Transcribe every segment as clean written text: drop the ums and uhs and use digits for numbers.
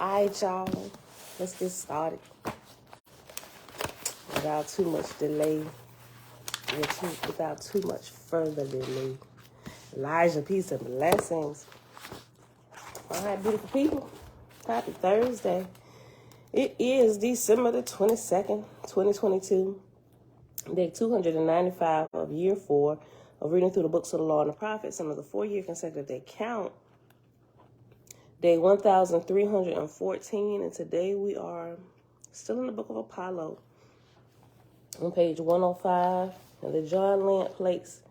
All right, y'all. Let's get started. Without too much delay. Without too much further delay. Elijah, peace and blessings. All right, beautiful people. Happy Thursday. It is December the 22nd, 2022. Day 295 of year 4 of reading through the books of the law and the prophets under the 4-year consecutive day count. Day 1314, and today we are still in the book of Apollo on page 105, and the John Lamp plates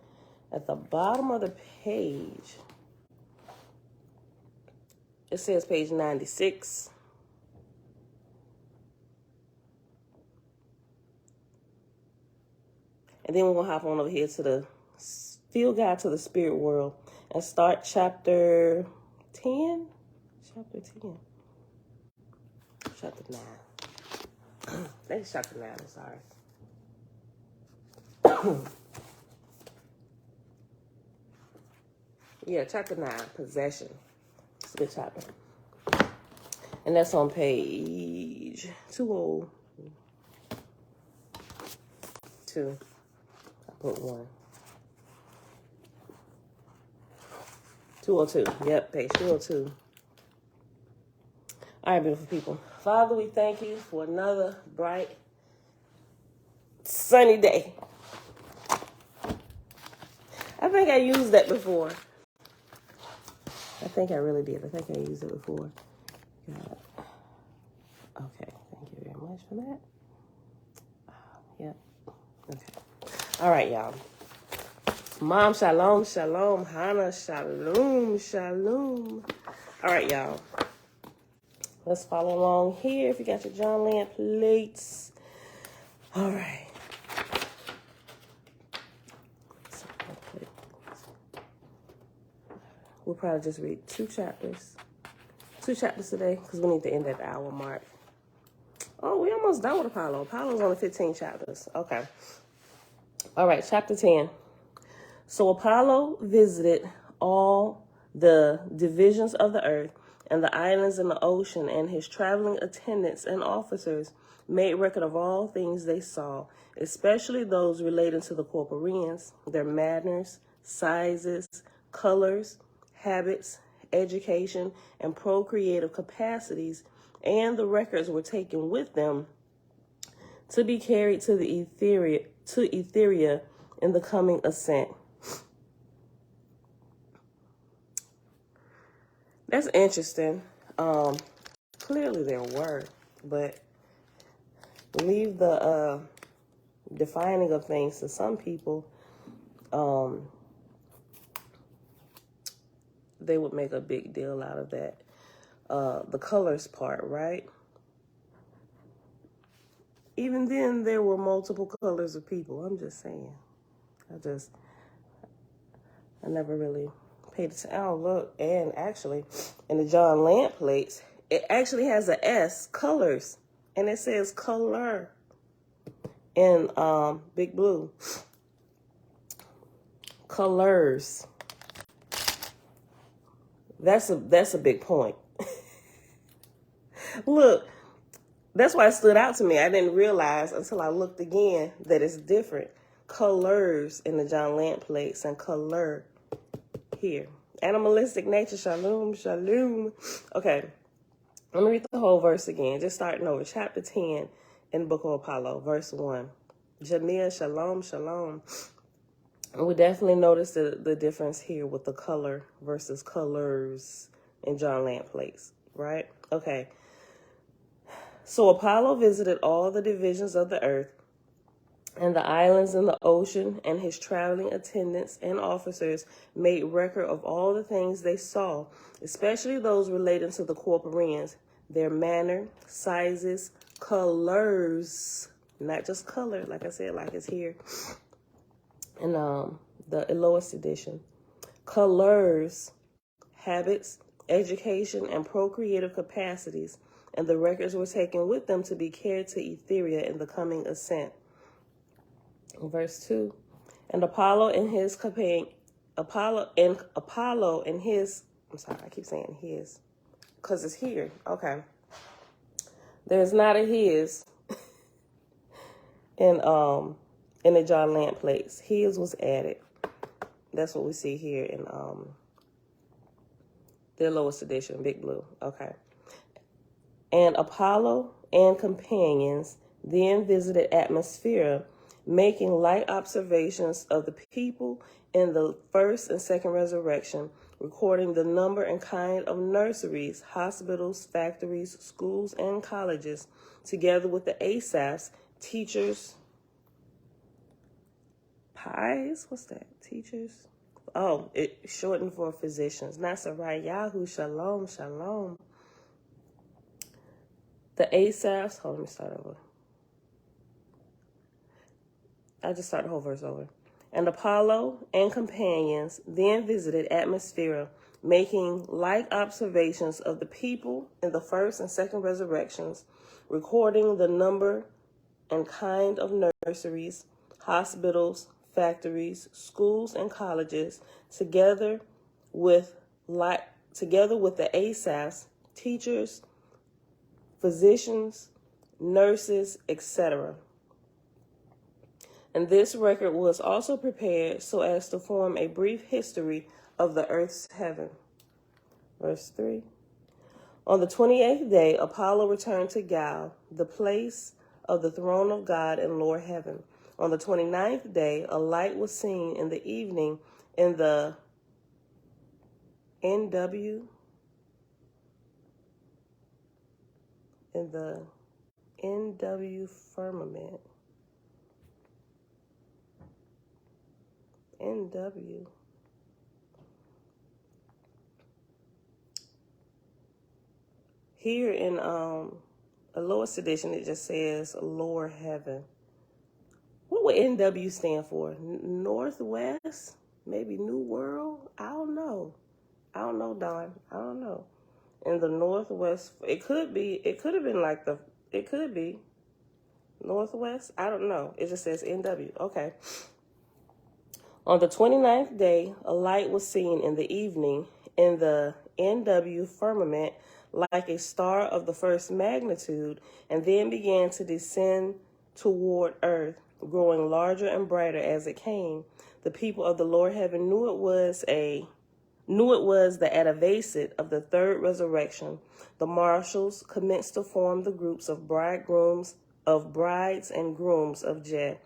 at the bottom of the page. It says page 96. And then we're going to hop on over here to the Field Guide to the Spirit World and start chapter 10. Chapter 10. Chapter 9. That's chapter 9, I'm sorry. Yeah, chapter 9, Possession. It's a good chapter. And that's on page 202. I put 1. 202. Yep, page 202. All right, beautiful people. Father, we thank you for another bright, sunny day. I think I used that before. I think I really did. I think I used it before. God. Okay, thank you very much for that. Yep. Okay. All right, y'all. Mom, shalom, shalom. Hannah, shalom, shalom. All right, y'all. Let's follow along here if you got your John Lamp plates. All right. We'll probably just read 2 chapters. 2 chapters today because we need to end at the hour mark. Oh, we almost done with Apollo. Apollo's only 15 chapters. Okay. All right, chapter 10. So Apollo visited all the divisions of the earth and the islands in the ocean, and his traveling attendants and officers made record of all things they saw, especially those relating to the corporeans, their manners, sizes, colors, habits, education, and procreative capacities, and the records were taken with them to be carried to the Etheria in the coming ascent. That's interesting. Clearly there were, but leave the defining of things to some people. They would make a big deal out of that. The colors part, right? Even then, there were multiple colors of people. I'm just saying. I never really paid attention. Oh, look. And actually, in the John Lamp plates, it actually has an S, colors. And it says color in big blue. Colors. That's a big point. Look, that's why it stood out to me. I didn't realize until I looked again that it's different. Colors in the John Lamp plates and color here. Animalistic nature, shalom, shalom. Okay, let me read the whole verse again. Just starting over, chapter 10 in the book of Apollo, verse 1. Jamia, shalom, shalom. And we definitely noticed the difference here with the color versus colors in John Lamp plates, right? Okay. So Apollo visited all the divisions of the earth and the islands in the ocean, and his traveling attendants and officers made record of all the things they saw, especially those relating to the corporeans, their manner, sizes, colors, not just color, like I said, like it's here in the Elohist edition, colors, habits, education, and procreative capacities, and the records were taken with them to be carried to Etheria in the coming ascent. Verse 2, and Apollo and his companion, I'm sorry, I keep saying his, because it's here. Okay. There's not a his in the John Lamp plates. His was added. That's what we see here in their lowest edition, Big Blue. Okay. And Apollo and companions then visited Atmosphere, making light observations of the people in the first and second resurrection, recording the number and kind of nurseries, hospitals, factories, schools, and colleges, together with the Asaphs, teachers, pies, what's that? Teachers? Oh, it shortened for physicians. Nasarayahu, shalom, shalom. The Asaphs, hold on, let me start over. I just started the whole verse over. And Apollo and companions then visited Atmosphere, making like observations of the people in the first and second resurrections, recording the number and kind of nurseries, hospitals, factories, schools, and colleges, together with the Asaphs, teachers, physicians, nurses, etc. And this record was also prepared so as to form a brief history of the earth's heaven. Verse 3. On the 28th day, Apollo returned to Gal, the place of the throne of God in lower heaven. On the 29th day, a light was seen in the evening in the NW firmament. NW. Here in a lowest edition, it just says lower heaven. What would NW stand for? Northwest? Maybe New World? I don't know. I don't know, Don. I don't know. In the Northwest, it could be Northwest. I don't know. It just says NW. Okay. On the 29th day, a light was seen in the evening in the NW firmament like a star of the first magnitude, and then began to descend toward earth, growing larger and brighter as it came. The people of the lower heaven knew it was the advacit of the third resurrection. The marshals commenced to form the groups of brides and grooms of Jet.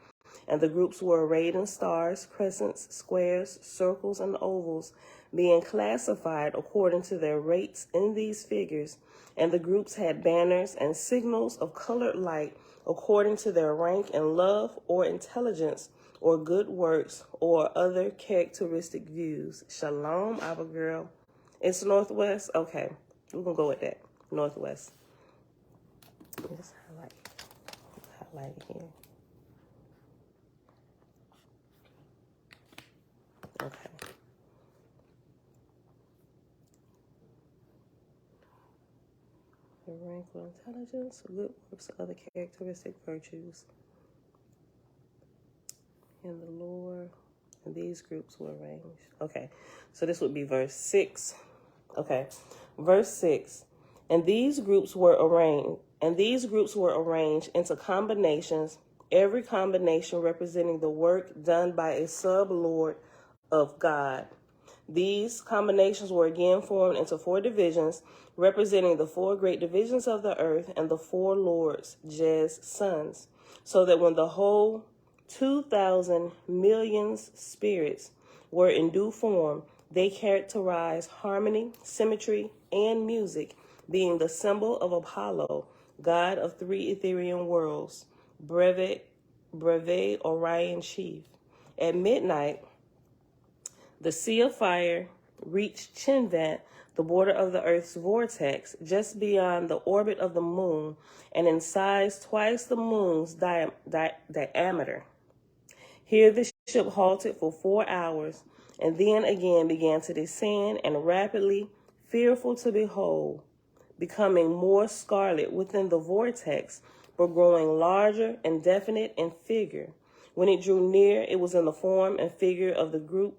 And the groups were arrayed in stars, crescents, squares, circles, and ovals, being classified according to their rates in these figures. And the groups had banners and signals of colored light according to their rank in love or intelligence or good works or other characteristic views. Shalom, Abba girl. It's Northwest? Okay, we're going to go with that. Northwest. Just highlight it here. Okay. The rank of intelligence, good works, other characteristic virtues. In the lower, and these groups were arranged. Okay, so this would be verse 6. Okay, verse 6. And these groups were arranged into combinations, every combination representing the work done by a sub-lord of God. These combinations were again formed into 4 divisions, representing the 4 great divisions of the earth and the 4 lords, Jez's sons, so that when the whole 2,000 million spirits were in due form, they characterized harmony, symmetry, and music, being the symbol of Apollo, god of 3 Ethereal worlds, Breve Orion chief. At midnight, the sea of fire reached Chinvat, the border of the Earth's vortex, just beyond the orbit of the moon, and in size twice the moon's diameter. Here the ship halted for 4 hours, and then again began to descend, and rapidly, fearful to behold, becoming more scarlet within the vortex, but growing larger and definite in figure. When it drew near, it was in the form and figure of the group.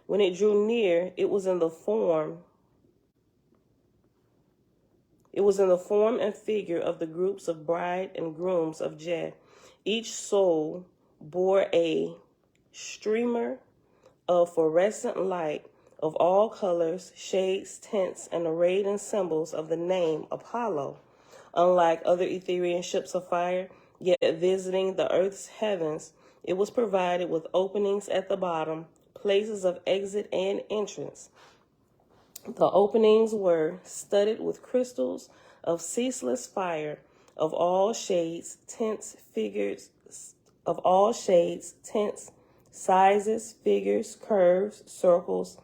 When it drew near, it was in the form It was in the form and figure of the groups of bride and grooms of Je. Each soul bore a streamer of fluorescent light of all colors, shades, tints, and arrayed in symbols of the name Apollo. Unlike other Etherian ships of fire, yet visiting the earth's heavens, it was provided with openings at the bottom, places of exit and entrance. The openings were studded with crystals of ceaseless fire of all shades, tints, figures, of all shades, tints, sizes, figures, curves, circles,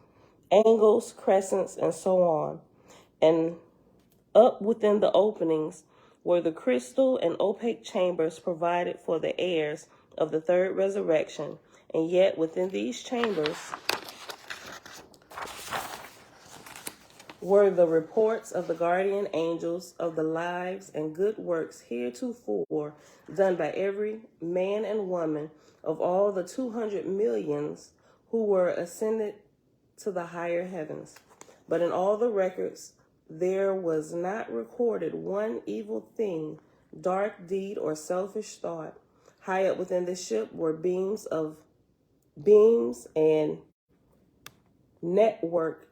angles, crescents, and so on. And up within the openings were the crystal and opaque chambers provided for the heirs of the third resurrection. And yet within these chambers were the reports of the guardian angels of the lives and good works heretofore done by every man and woman of all the 200 millions who were ascended to the higher heavens. But in all the records there was not recorded one evil thing, dark deed, or selfish thought. High up within the ship were beams and network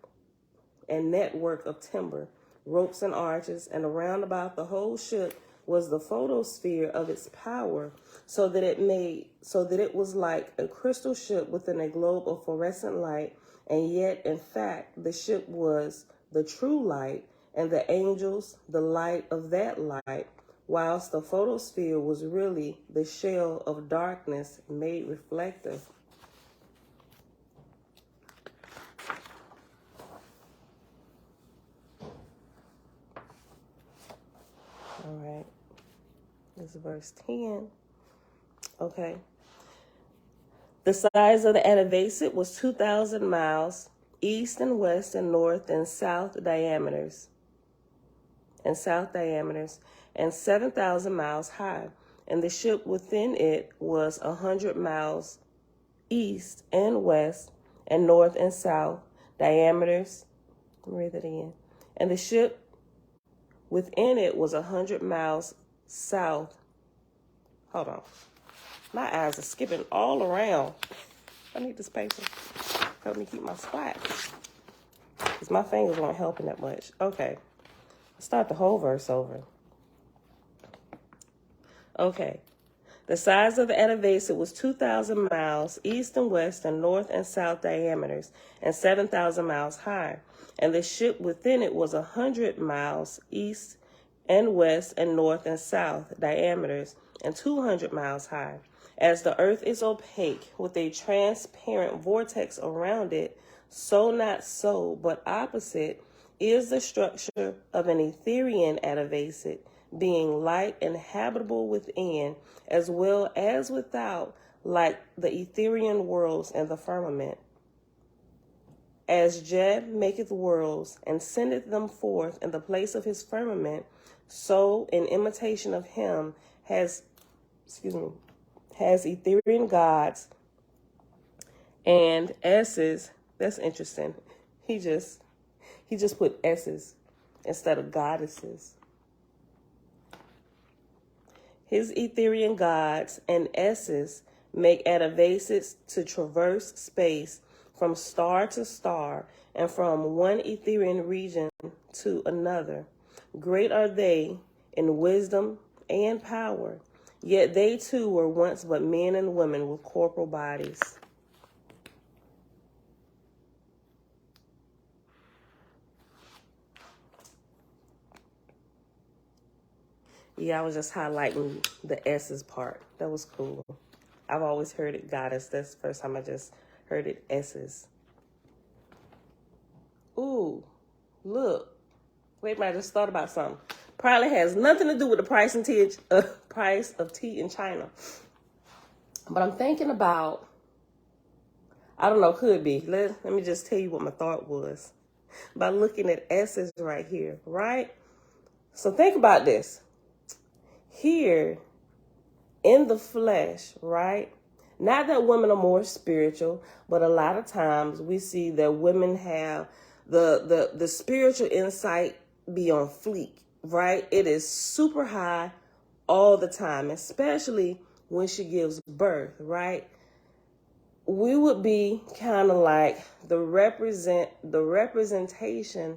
of timber, ropes and arches, and around about the whole ship was the photosphere of its power, so that it was like a crystal ship within a globe of fluorescent light, and yet in fact the ship was the true light, and the angels the light of that light, whilst the photosphere was really the shell of darkness made reflective. All right, this is verse 10. Okay. The size of the Oahspe was 2,000 miles, east and west and north and south diameters, and 7,000 miles high. And the ship within it was 100 miles east and west and north and south diameters. Let me read that again. And the ship within it was 100 miles south. Hold on. My eyes are skipping all around. I need this paper. Help me keep my spot. Because my fingers weren't helping that much. Okay. Let's start the whole verse over. Okay. The size of the Oahspe was 2,000 miles east and west and north and south diameters, and 7,000 miles high. And the ship within it was 100 miles east and west and north and south diameters, and 200 miles high. As the earth is opaque with a transparent vortex around it, so not so, but opposite, is the structure of an Etherian Oahspe, being light and habitable within as well as without, like the Etherian worlds and the firmament. As Jeb maketh worlds and sendeth them forth in the place of his firmament, so in imitation of him has Etherian gods and S's. That's interesting. He just put S's instead of goddesses. His Etherian gods and S's make Oahspes to traverse space from star to star and from one Etherian region to another. Great are they in wisdom and power, yet they too were once but men and women with corporal bodies. Yeah, I was just highlighting the S's part. That was cool. I've always heard it goddess. That's the first time I just heard it S's. Ooh, look. Wait a minute, I just thought about something. Probably has nothing to do with the price of tea in China. But I'm thinking about, I don't know, could be. Let me just tell you what my thought was. By looking at S's right here, right? So think about this. Here in the flesh, right? Not that women are more spiritual, but a lot of times we see that women have the spiritual insight be on fleek. right? It is super high all the time, especially when she gives birth, right? We would be kind of like the representation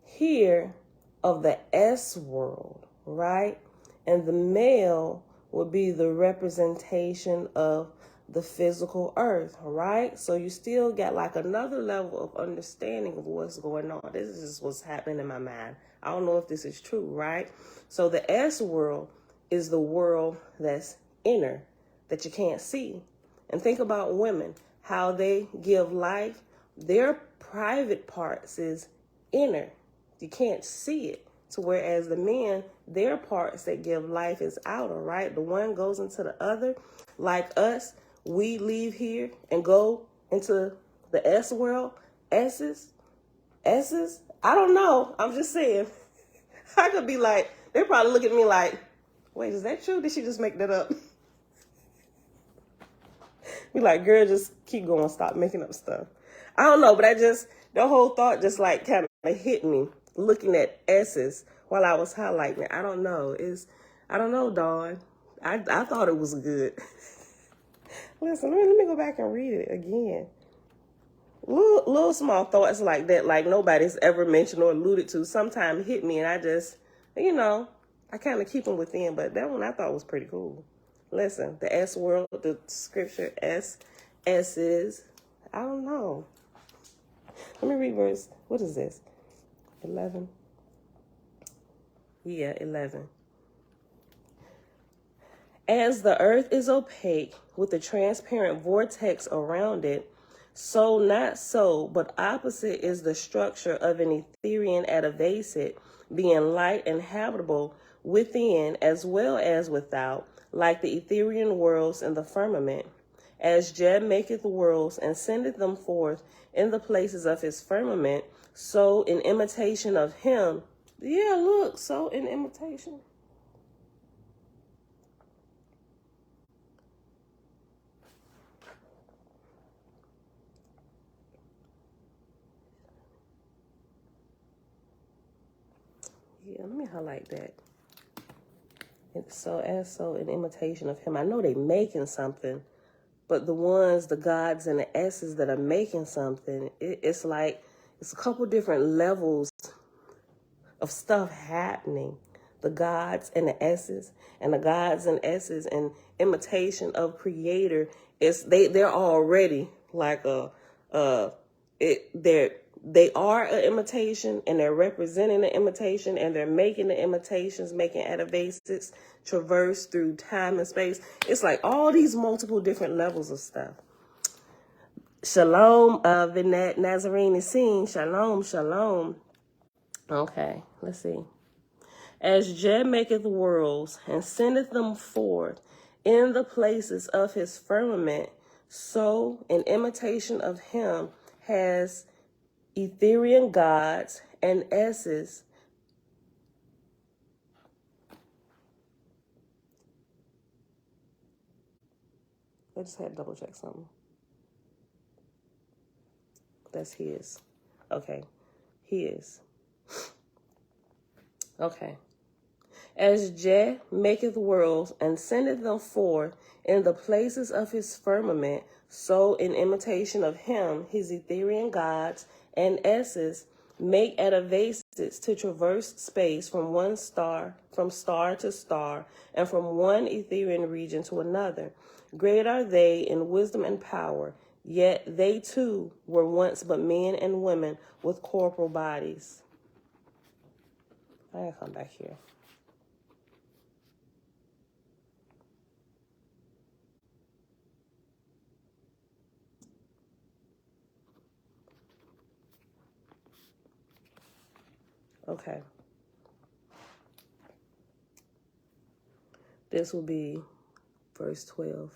here of the S world, right? And the male would be the representation of the physical earth, right? So you still got like another level of understanding of what's going on. This is just what's happening in my mind. I don't know if this is true, right? So the S world is the world that's inner, that you can't see. And think about women, how they give life. Their private parts is inner. You can't see it. So whereas the men, their parts that give life is outer, right? The one goes into the other. Like us, we leave here and go into the S world. S's. I don't know. I'm just saying. I could be like, they probably look at me like, wait, is that true? Did she just make that up? Be like, girl, just keep going. Stop making up stuff. I don't know, but the whole thought just like kind of hit me looking at S's while I was highlighting it. I don't know, Dawn. I thought it was good. Listen, let me go back and read it again. Little small thoughts like that, like nobody's ever mentioned or alluded to, sometimes hit me, and I just, I kind of keep them within, but that one I thought was pretty cool. Listen, the S world, the scripture S's, I don't know. Let me read verse, what is this? 11? Yeah, 11. As the earth is opaque with a transparent vortex around it, so not so, but opposite is the structure of an Etherean adavacit, being light and habitable within as well as without, like the Etherean worlds in the firmament. As Jed maketh worlds and sendeth them forth in the places of his firmament, so in imitation of him. Yeah, look, so in imitation. Yeah, let me highlight that. So in imitation of him. I know they making something, but the gods and the S's that are making something, it's like, it's a couple different levels of stuff happening. The gods and the S's, and the gods and S's and imitation of creator, they're already like they are an imitation, and they're representing the imitation, and they're making the imitations, making adavacits traverse through time and space. It's like all these multiple different levels of stuff. Shalom, Vinette Nazarene is seen. Shalom, shalom. Okay, let's see. As Jed maketh worlds and sendeth them forth in the places of his firmament, so in imitation of him has Etherean gods and S's I just had to double check something. That's his. Okay. His. Okay. As Jed maketh worlds and sendeth them forth in the places of his firmament, so in imitation of him, his Etherean gods and S's make adavacits to traverse space from star to star, and from one Etherean region to another. Great are they in wisdom and power, yet they too were once but men and women with corporal bodies. I gotta come back here. Okay. This will be verse 12.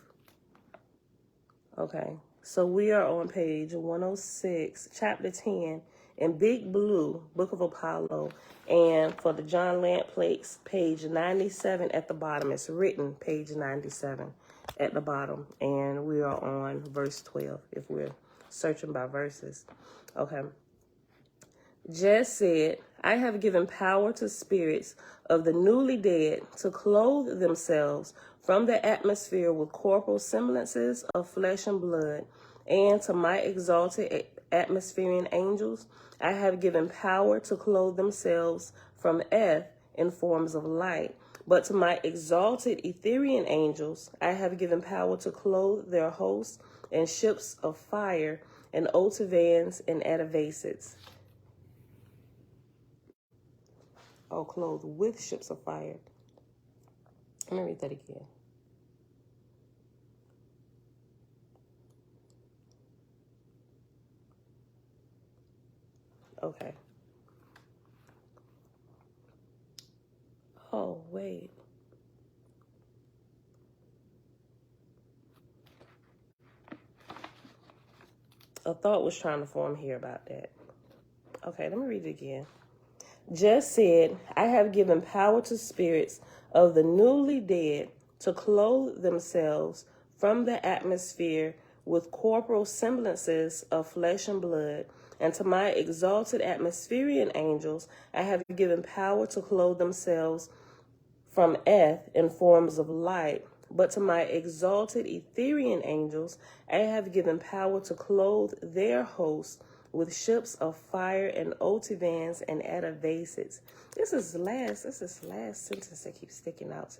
Okay. So we are on page 106, chapter 10, in Big Blue, Book of Apollo. And for the John Lamp plates, page 97 at the bottom. It's written page 97 at the bottom. And we are on verse 12 if we're searching by verses. Okay. Jed said, I have given power to spirits of the newly dead to clothe themselves from the atmosphere with corporal semblances of flesh and blood, and to my exalted atmospherian angels, I have given power to clothe themselves from eth in forms of light. But to my exalted Etherian angels, I have given power to clothe their hosts in ships of fire and otivans and atavasids. Oh, clothed with ships of fire. Let me read that again. Okay. Oh, wait. A thought was trying to form here about that. Okay, let me read it again. Just said, I have given power to spirits of the newly dead to clothe themselves from the atmosphere with corporal semblances of flesh and blood, and to my exalted atmospherian angels I have given power to clothe themselves from eth in forms of light. But to my exalted Etherian angels I have given power to clothe their hosts with ships of fire and otivans and atavasids. This is last sentence that keeps sticking out to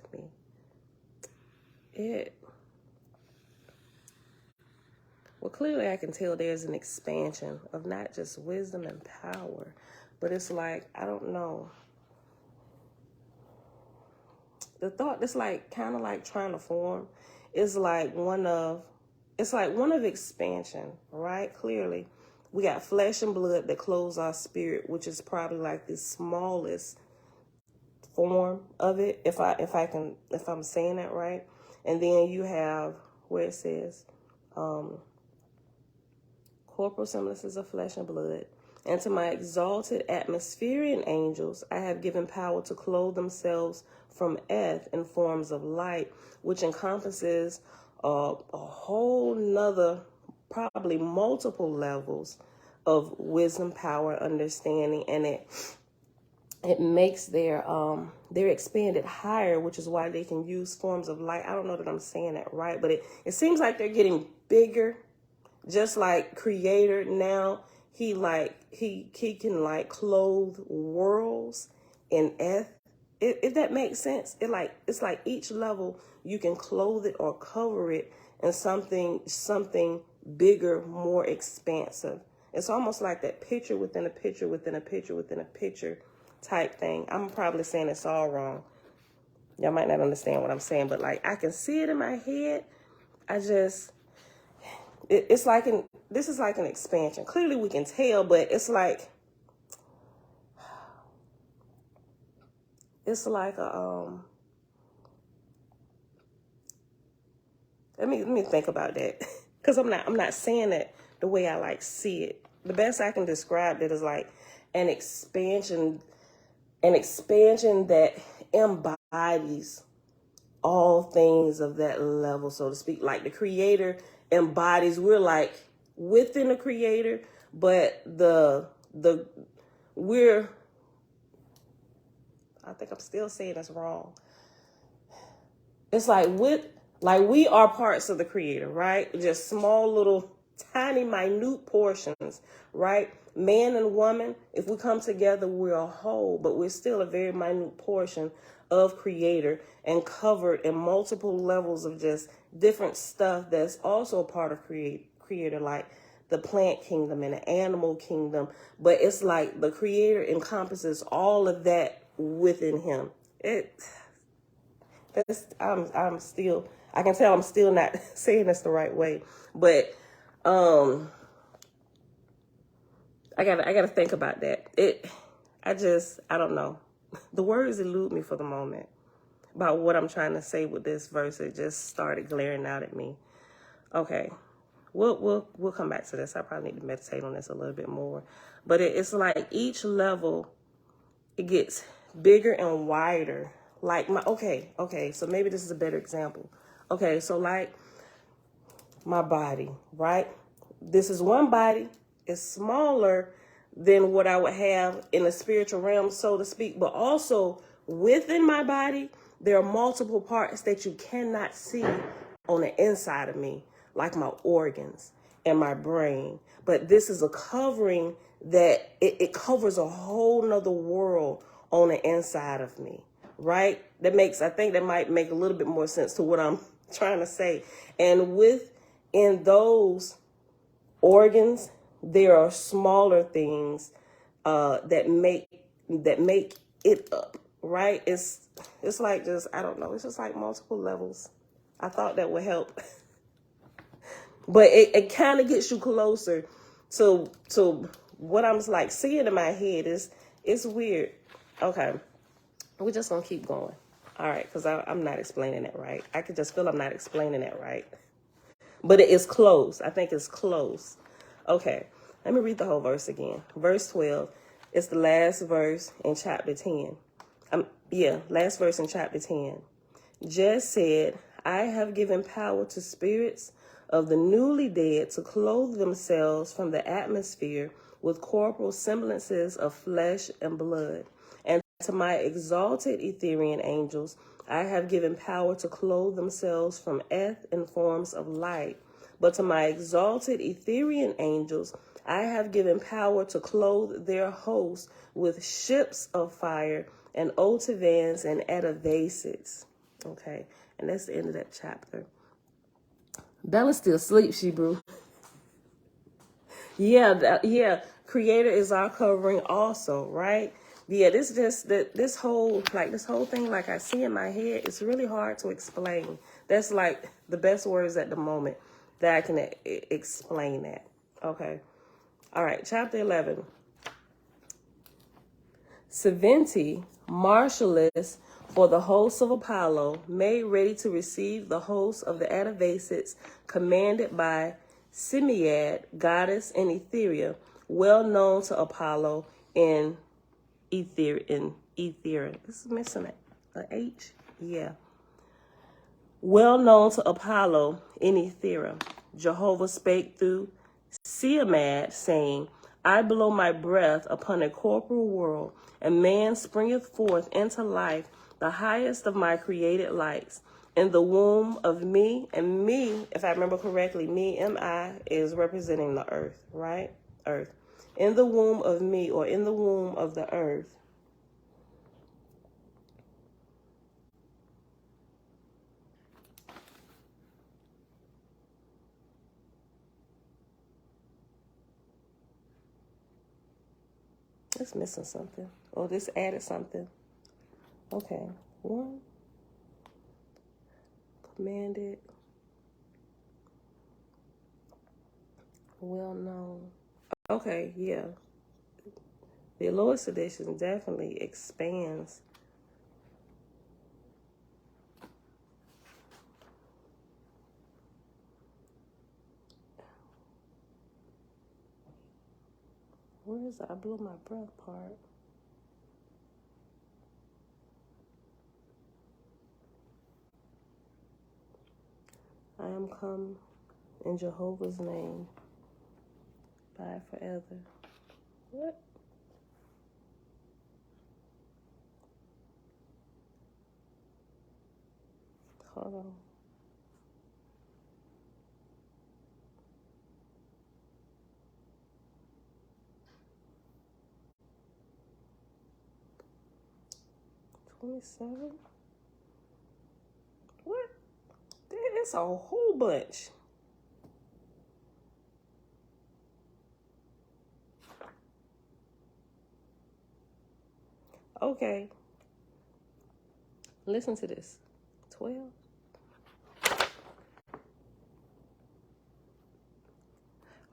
me. Well, clearly I can tell there's an expansion of not just wisdom and power, but it's like, I don't know. The thought that's like kind of like trying to form is like one of expansion, right? Clearly, we got flesh and blood that clothes our spirit, which is probably like the smallest form of it, if I'm saying that right. And then you have where it says corporal semblances of flesh and blood. And to my exalted atmospherian angels, I have given power to clothe themselves from eth in forms of light, which encompasses a whole nother, probably multiple levels of wisdom, power, understanding, and it makes their expanded higher, which is why they can use forms of light. I don't know that I'm saying that right, but it seems like they're getting bigger, just like Creator now. He can like clothe worlds in eth. If that makes sense, it's like each level you can clothe it or cover it in something bigger, more expansive. It's almost like that picture within a picture within a picture within a picture type thing. I'm probably saying it's all wrong. Y'all might not understand what I'm saying, but like I can see it in my head. This is like an expansion. Clearly we can tell, but it's like a let me think about that, because I'm not saying it the way I like see it. The best I can describe it is like an expansion that embodies all things of that level, so to speak. Like the Creator embodies, we're like within the Creator, but I think I'm still saying that's wrong. It's like we are parts of the Creator, right? Just small little tiny minute portions, right? Man and woman, if we come together, we're a whole, but we're still a very minute portion of Creator and covered in multiple levels of just different stuff that's also a part of Creator, like the plant kingdom and the animal kingdom. But it's like the Creator encompasses all of that within him. I can tell I'm still not saying this the right way, but I gotta think about that. I don't know. The words elude me for the moment about what I'm trying to say with this verse. It just started glaring out at me. Okay, we'll come back to this. I probably need to meditate on this a little bit more. But it's like each level, it gets bigger and wider. Like okay, so maybe this is a better example. Okay, so like my body, right? This is one body. It's smaller than what I would have in the spiritual realm, so to speak. But also within my body, there are multiple parts that you cannot see on the inside of me, like my organs and my brain. But this is a covering that it covers a whole nother world on the inside of me, right? I think that might make a little bit more sense to what I'm trying to say. And within those organs, there are smaller things that make it up, right? It's like just, I don't know, it's just like multiple levels. I thought that would help. But it kind of gets you closer to what I'm like seeing in my head. It's weird. Okay, we're just gonna keep going. All right, because I'm not explaining it right. I can just feel I'm not explaining it right. But it is close. I think it's close. Okay, let me read the whole verse again. Verse 12. It's the last verse in chapter 10. Last verse in chapter 10. Just said, I have given power to spirits of the newly dead to clothe themselves from the atmosphere with corporal semblances of flesh and blood. And to my exalted Etherian angels, I have given power to clothe themselves from eth and forms of light. But to my exalted Etherian angels, I have given power to clothe their hosts with ships of fire and otivans and atavases. Okay, and that's the end of that chapter. Bella's still asleep, she brew. Yeah. Creator is our covering also, right? Yeah, this whole thing, like I see in my head, it's really hard to explain. That's like the best words at the moment that I can explain that. Okay. All right, chapter 11. Saventi, marshalless for the hosts of Apollo, made ready to receive the hosts of the Atavases, commanded by Simiad, goddess in Etheria, well known to Apollo in Etheria. This is missing an H? Yeah. Well known to Apollo in Etheria. Jehovah spake through Siamad, saying, I blow my breath upon a corporal world, and man springeth forth into life, the highest of my created lights. In the womb of me, and me, if I remember correctly, me, M-I, is representing the earth, right? Earth. In the womb of me, or in the womb of the earth. It's missing something. Oh, this added something. Okay. One. Commanded. Well known. Okay, yeah. The lowest edition definitely expands. Where is the I blew my breath part? I am come in Jehovah's name by forever. What? Hold on. $27? What? It's a whole bunch. Okay. Listen to this. 12.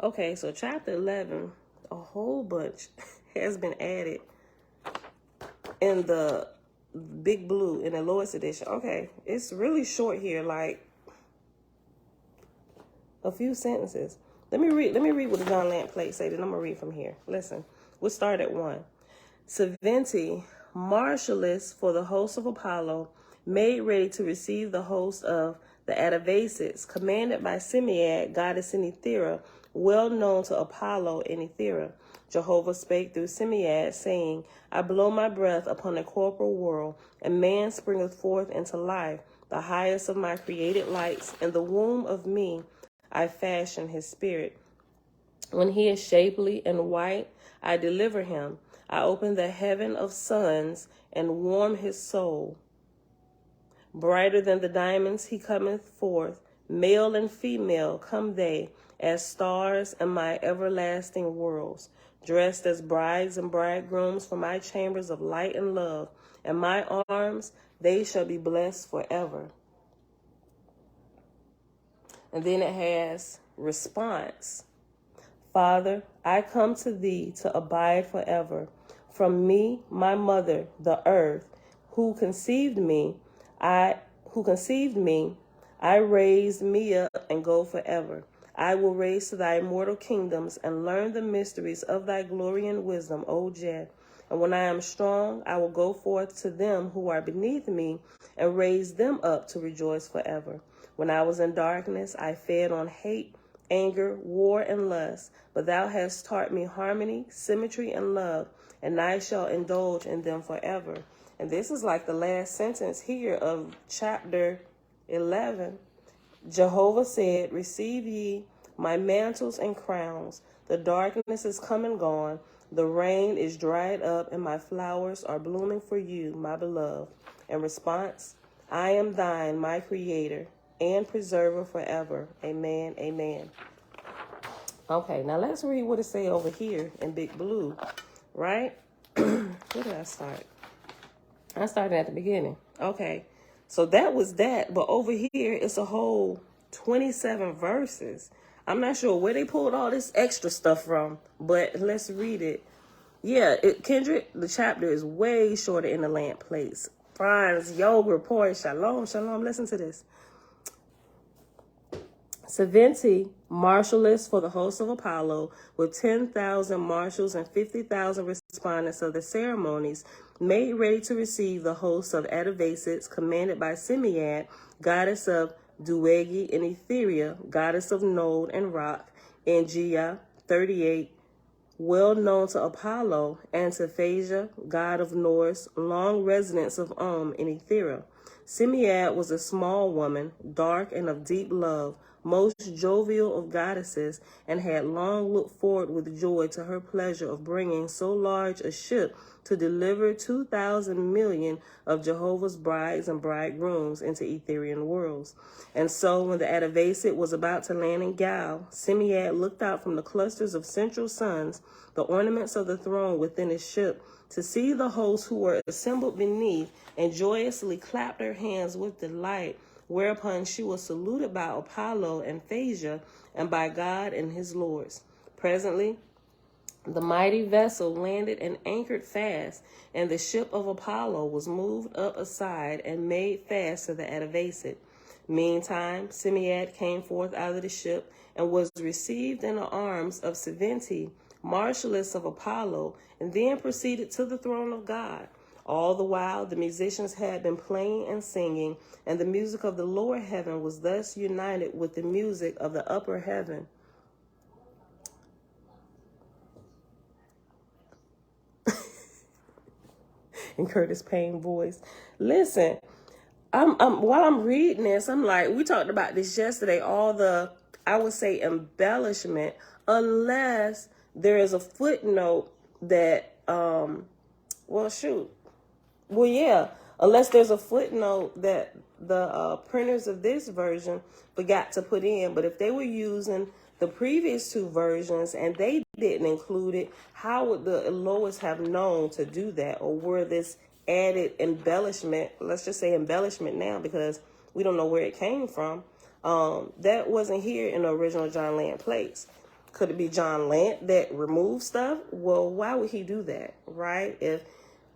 Okay, so chapter 11, a whole bunch has been added in the big blue in the lowest edition. Okay, it's really short here, like a few sentences. Let me read what the John Lamp plate say, then I'm gonna read from here. Listen, we'll start at 1. Saventi, marshalless for the host of Apollo, made ready to receive the host of the Atavases, commanded by Simiad, goddess in Etheria, well known to Apollo in Etheria. Jehovah spake through Simead, saying, I blow my breath upon the corporal world, and man springeth forth into life, the highest of my created lights. In the womb of me I fashion his spirit. When he is shapely and white, I deliver him. I open the heaven of suns and warm his soul. Brighter than the diamonds he cometh forth. Male and female come they, as stars in my everlasting worlds, dressed as brides and bridegrooms for my chambers of light and love, and my arms, they shall be blessed forever. And then it has response. Father, I come to thee to abide forever. From me, my mother, the earth, who conceived me, I raised me up and go forever. I will raise to thy immortal kingdoms and learn the mysteries of thy glory and wisdom, O Jah. And when I am strong, I will go forth to them who are beneath me and raise them up to rejoice forever. When I was in darkness, I fed on hate, anger, war, and lust. But thou hast taught me harmony, symmetry, and love, and I shall indulge in them forever. And this is like the last sentence here of chapter 11. Jehovah said, receive ye my mantles and crowns. The darkness is come and gone. The rain is dried up, and my flowers are blooming for you, my beloved. In response, I am thine, my creator and preserver forever. Amen, amen. Okay, now let's read what it say over here in big blue, right? Where did I start? I started at the beginning. Okay, so that was that. But over here, it's a whole 27 verses. I'm not sure where they pulled all this extra stuff from, but let's read it. Yeah, Kendrick, the chapter is way shorter in the lamp plates. Franz, Yoga report, shalom, shalom. Listen to this. 70 marshal lists for the host of Apollo, with 10,000 marshals and 50,000 respondents of the ceremonies, made ready to receive the host of Adivasites, commanded by Simead, goddess of Duegi in Etheria, goddess of Node and Rock, in Gia 38, well known to Apollo, and to Phasia, god of Norse, long residence of in Etheria. Simead was a small woman, dark and of deep love, most jovial of goddesses, and had long looked forward with joy to her pleasure of bringing so large a ship to deliver 2,000 million of Jehovah's brides and bridegrooms into Etherian worlds. And so when the Adivasite was about to land in Gal, Simead looked out from the clusters of central suns, the ornaments of the throne within his ship, to see the hosts who were assembled beneath, and joyously clapped her hands with delight, whereupon she was saluted by Apollo and Phasia, and by God and his lords. Presently, the mighty vessel landed and anchored fast, and the ship of Apollo was moved up aside and made fast to the Adivasite. Meantime, Simead came forth out of the ship and was received in the arms of 70 marshalless of Apollo, and then proceeded to the throne of God. All the while, the musicians had been playing and singing, and the music of the lower heaven was thus united with the music of the upper heaven. In Curtis Payne voice. Listen, while I'm reading this, I'm like, we talked about this yesterday, all the, I would say, embellishment, unless there is a footnote that, unless there's a footnote that the printers of this version forgot to put in. But if they were using the previous two versions and they didn't include it, how would the Elohis have known to do that? Or were this added embellishment, let's just say embellishment now, because we don't know where it came from, that wasn't here in the original John Lant plates. Could it be John Lant that removed stuff? Well, why would he do that, right? If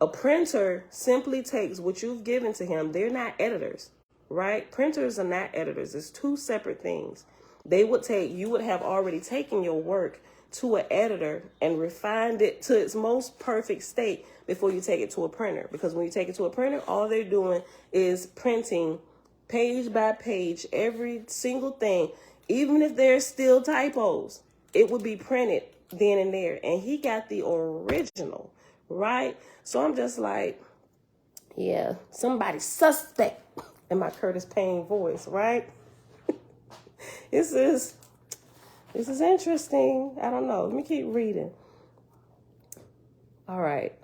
a printer simply takes what you've given to him, they're not editors, right? Printers are not editors. It's two separate things. You would have already taken your work to an editor and refined it to its most perfect state before you take it to a printer. Because when you take it to a printer, all they're doing is printing page by page, every single thing. Even if there's still typos, it would be printed then and there. And he got the original, right? So I'm just like, yeah, somebody suspect in my Curtis Payne voice, right? This is interesting. I don't know. Let me keep reading. All right.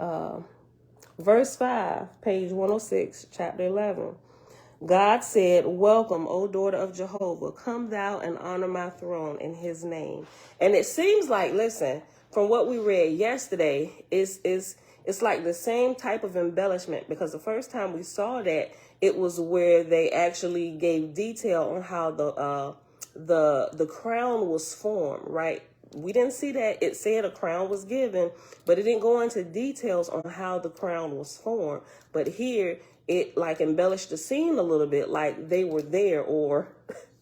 Verse 5, page 106, chapter 11. God said, welcome, O daughter of Jehovah. Come thou and honor my throne in his name. And it seems like, listen, from what we read yesterday, it's like the same type of embellishment, because the first time we saw that, it was where they actually gave detail on how the crown was formed, right? We didn't see that. It said a crown was given, but it didn't go into details on how the crown was formed. But here, it like embellished the scene a little bit, like they were there, or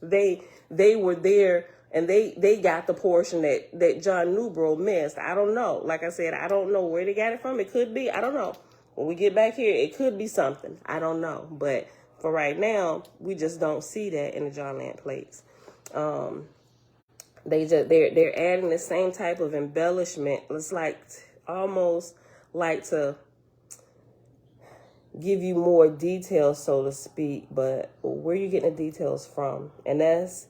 they were there, and they got the portion that John Newbro missed. I don't know. Like I said, I don't know where they got it from. It could be, I don't know. When we get back here, it could be something. I don't know. But for right now, we just don't see that in the John Lamp plates. They're adding the same type of embellishment. It's like almost like to give you more details, so to speak, but where you getting the details from? And that's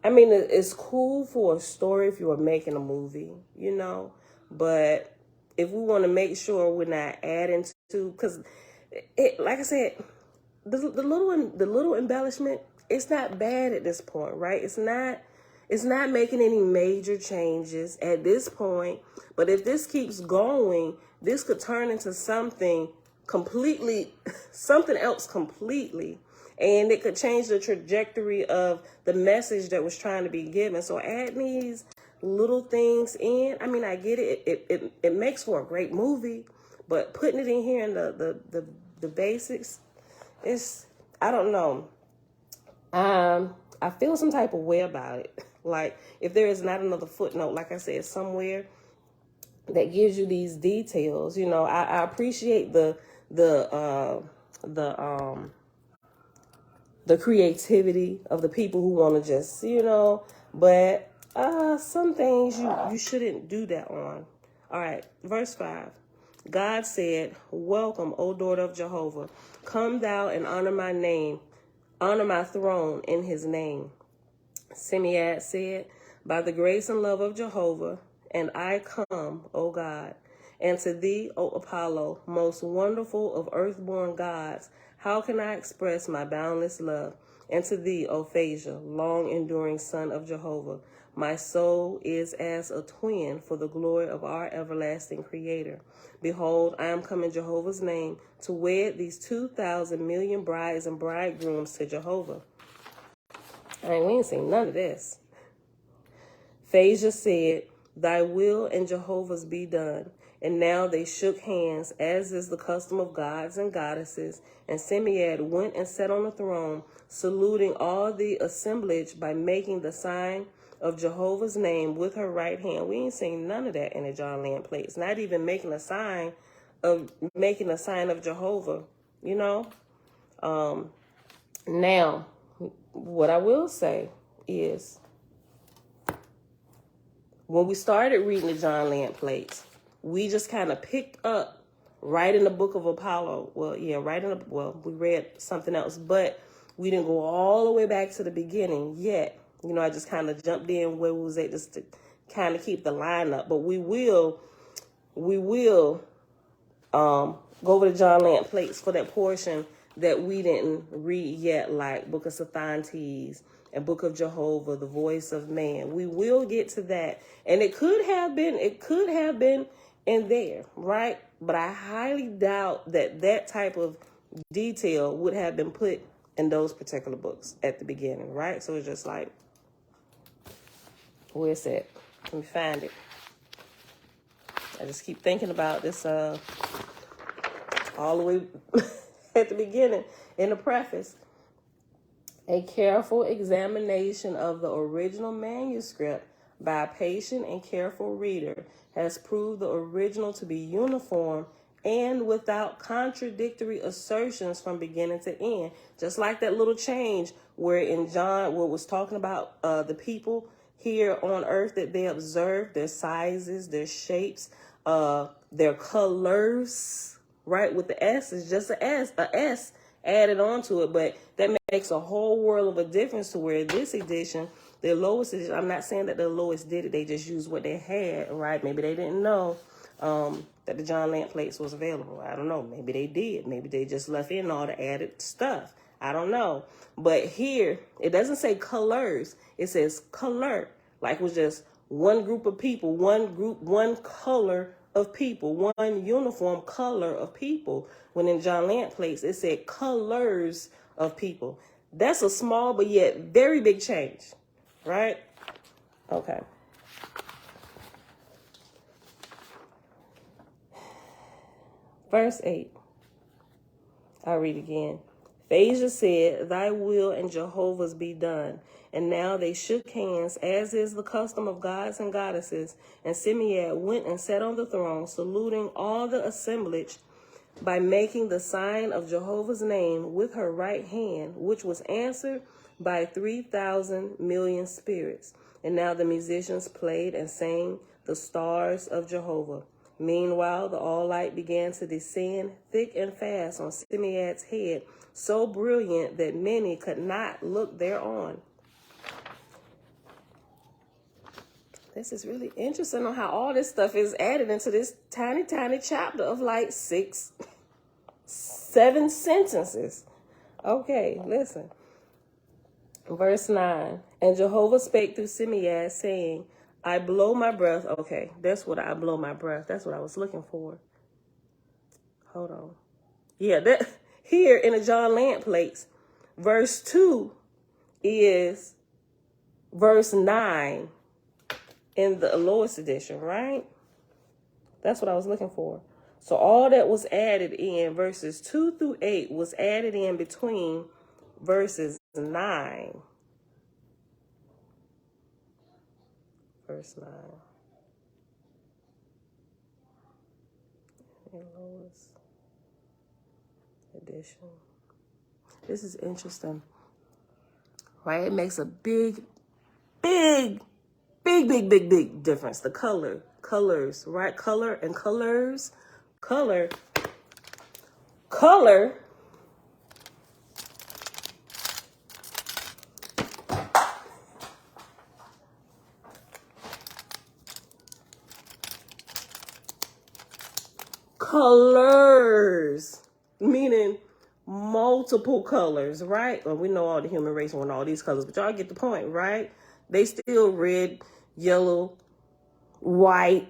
I mean, it's cool for a story if you were making a movie, you know, but if we want to make sure we're not adding to, because it, like I said, the little embellishment, it's not bad at this point, right? It's not making any major changes at this point. But if this keeps going, this could turn into something else completely. And it could change the trajectory of the message that was trying to be given. So add these little things in. I mean, I get it. It makes for a great movie, but putting it in here in the basics, I don't know. I feel some type of way about it. Like, if there is not another footnote, like I said, somewhere that gives you these details, you know, I appreciate the creativity of the people who want to just, you know, but some things you shouldn't do that on. All right, verse 5. God said, welcome, O daughter of Jehovah. Come thou and honor my name. Honor my throne in his name. Simead said, by the grace and love of Jehovah, and I come, O God, and to thee, O Apollo, most wonderful of earthborn gods, how can I express my boundless love? And to thee, O Phasia, long-enduring son of Jehovah, my soul is as a twin for the glory of our everlasting Creator. Behold, I am come in Jehovah's name to wed these 2,000 million brides and bridegrooms to Jehovah. We ain't seen none of this. Phasia said, thy will and Jehovah's be done. And now they shook hands, as is the custom of gods and goddesses. And Simead went and sat on the throne, saluting all the assemblage by making the sign of Jehovah's name with her right hand. We ain't seen none of that in the John Lamp plates. Not even making a sign of Jehovah, you know. Now, what I will say is, when we started reading the John Lamp plates, we just kind of picked up right in the book of Apollo. Well, yeah, we read something else, but we didn't go all the way back to the beginning yet. You know, I just kind of jumped in where we was at just to kind of keep the line up. But we will go over to John Lamp plates for that portion that we didn't read yet, like Book of Sephantes and Book of Jehovah, the Voice of Man. We will get to that. And it could have been in there, right? But I highly doubt that type of detail would have been put in those particular books at the beginning, right? So it's just like, where's it? Let me find it. I just keep thinking about this all the way at the beginning in the preface. A careful examination of the original manuscript by a patient and careful reader has proved the original to be uniform and without contradictory assertions from beginning to end. Just like that little change where in John, where it was talking about the people, here on earth that they observe, their sizes, their shapes, their colors, right? With the S, it's just a S added onto it, but that makes a whole world of a difference to where this edition, the lowest edition, I'm not saying that the lowest did it, they just used what they had, right? Maybe they didn't know that the John Lamp plates was available. I don't know. Maybe they did. Maybe they just left in all the added stuff. I don't know. But here, it doesn't say colors. It says color. Like it was just one group of people, one group, one color of people, one uniform color of people. When in John Lamp plates, it said colors of people. That's a small but yet very big change, right? Okay. Verse 8, I'll read again. Phasia said, "Thy will and Jehovah's be done." And now they shook hands, as is the custom of gods and goddesses. And Simead went and sat on the throne, saluting all the assemblage by making the sign of Jehovah's name with her right hand, which was answered by 3,000 million spirits. And now the musicians played and sang the stars of Jehovah. Meanwhile, the all-light began to descend thick and fast on Simead's head, so brilliant that many could not look thereon. This is really interesting on how all this stuff is added into this tiny, tiny chapter of like 6, 7 sentences. Okay, listen. Verse 9, and Jehovah spake through Simead, saying, I blow my breath. Okay, that's what I blow my breath. That's what I was looking for. Hold on. Yeah, that here in the John Lamp plates, verse 2 is verse 9 in the lowest edition, right? That's what I was looking for. So all that was added in verses 2 through 8 was added in between verses 9. Verse 9. And lowest edition. This is interesting, right? It makes a big difference. The colors, right? Color and colors, color. Colors, meaning multiple colors, right? Well, we know all the human race want all these colors, but y'all get the point, right? They still red, yellow, white,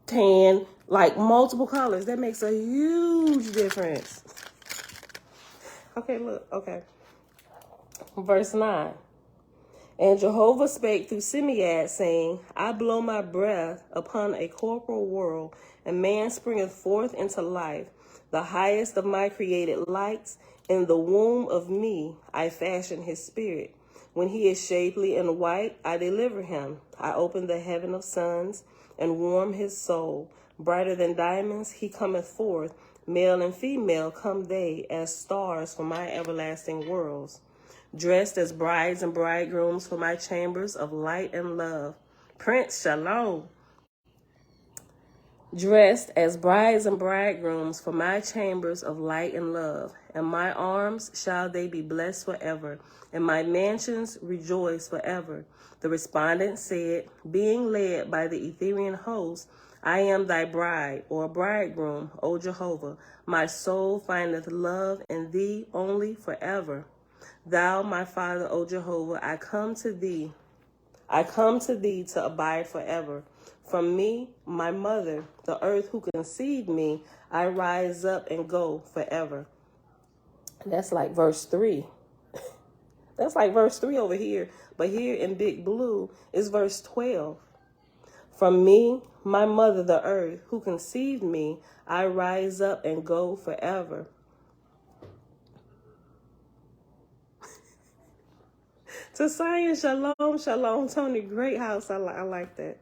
tan, like multiple colors. That makes a huge difference. Okay, look, okay. Verse 9. And Jehovah spake through Simead, saying, I blow my breath upon a corporal world, and man springeth forth into life. The highest of my created lights, in the womb of me I fashion his spirit. When he is shapely and white, I deliver him. I open the heaven of suns, and warm his soul. Brighter than diamonds he cometh forth. Male and female come they, as stars for my everlasting worlds. Dressed as brides and bridegrooms for my chambers of light and love. Prince Shalom. Dressed as brides and bridegrooms for my chambers of light and love. And my arms shall they be blessed forever, and my mansions rejoice forever. The respondent said, being led by the Etherian host, I am thy bride, or bridegroom, O Jehovah. My soul findeth love in thee only forever. Thou, my Father, O Jehovah, I come to thee to abide forever. From me, my mother, the earth who conceived me, I rise up and go forever. That's like verse 3. That's like verse 3 over here. But here in big blue is verse 12. From me, my mother, the earth who conceived me, I rise up and go forever. To Zion, shalom, shalom, Tony, great house. I like that.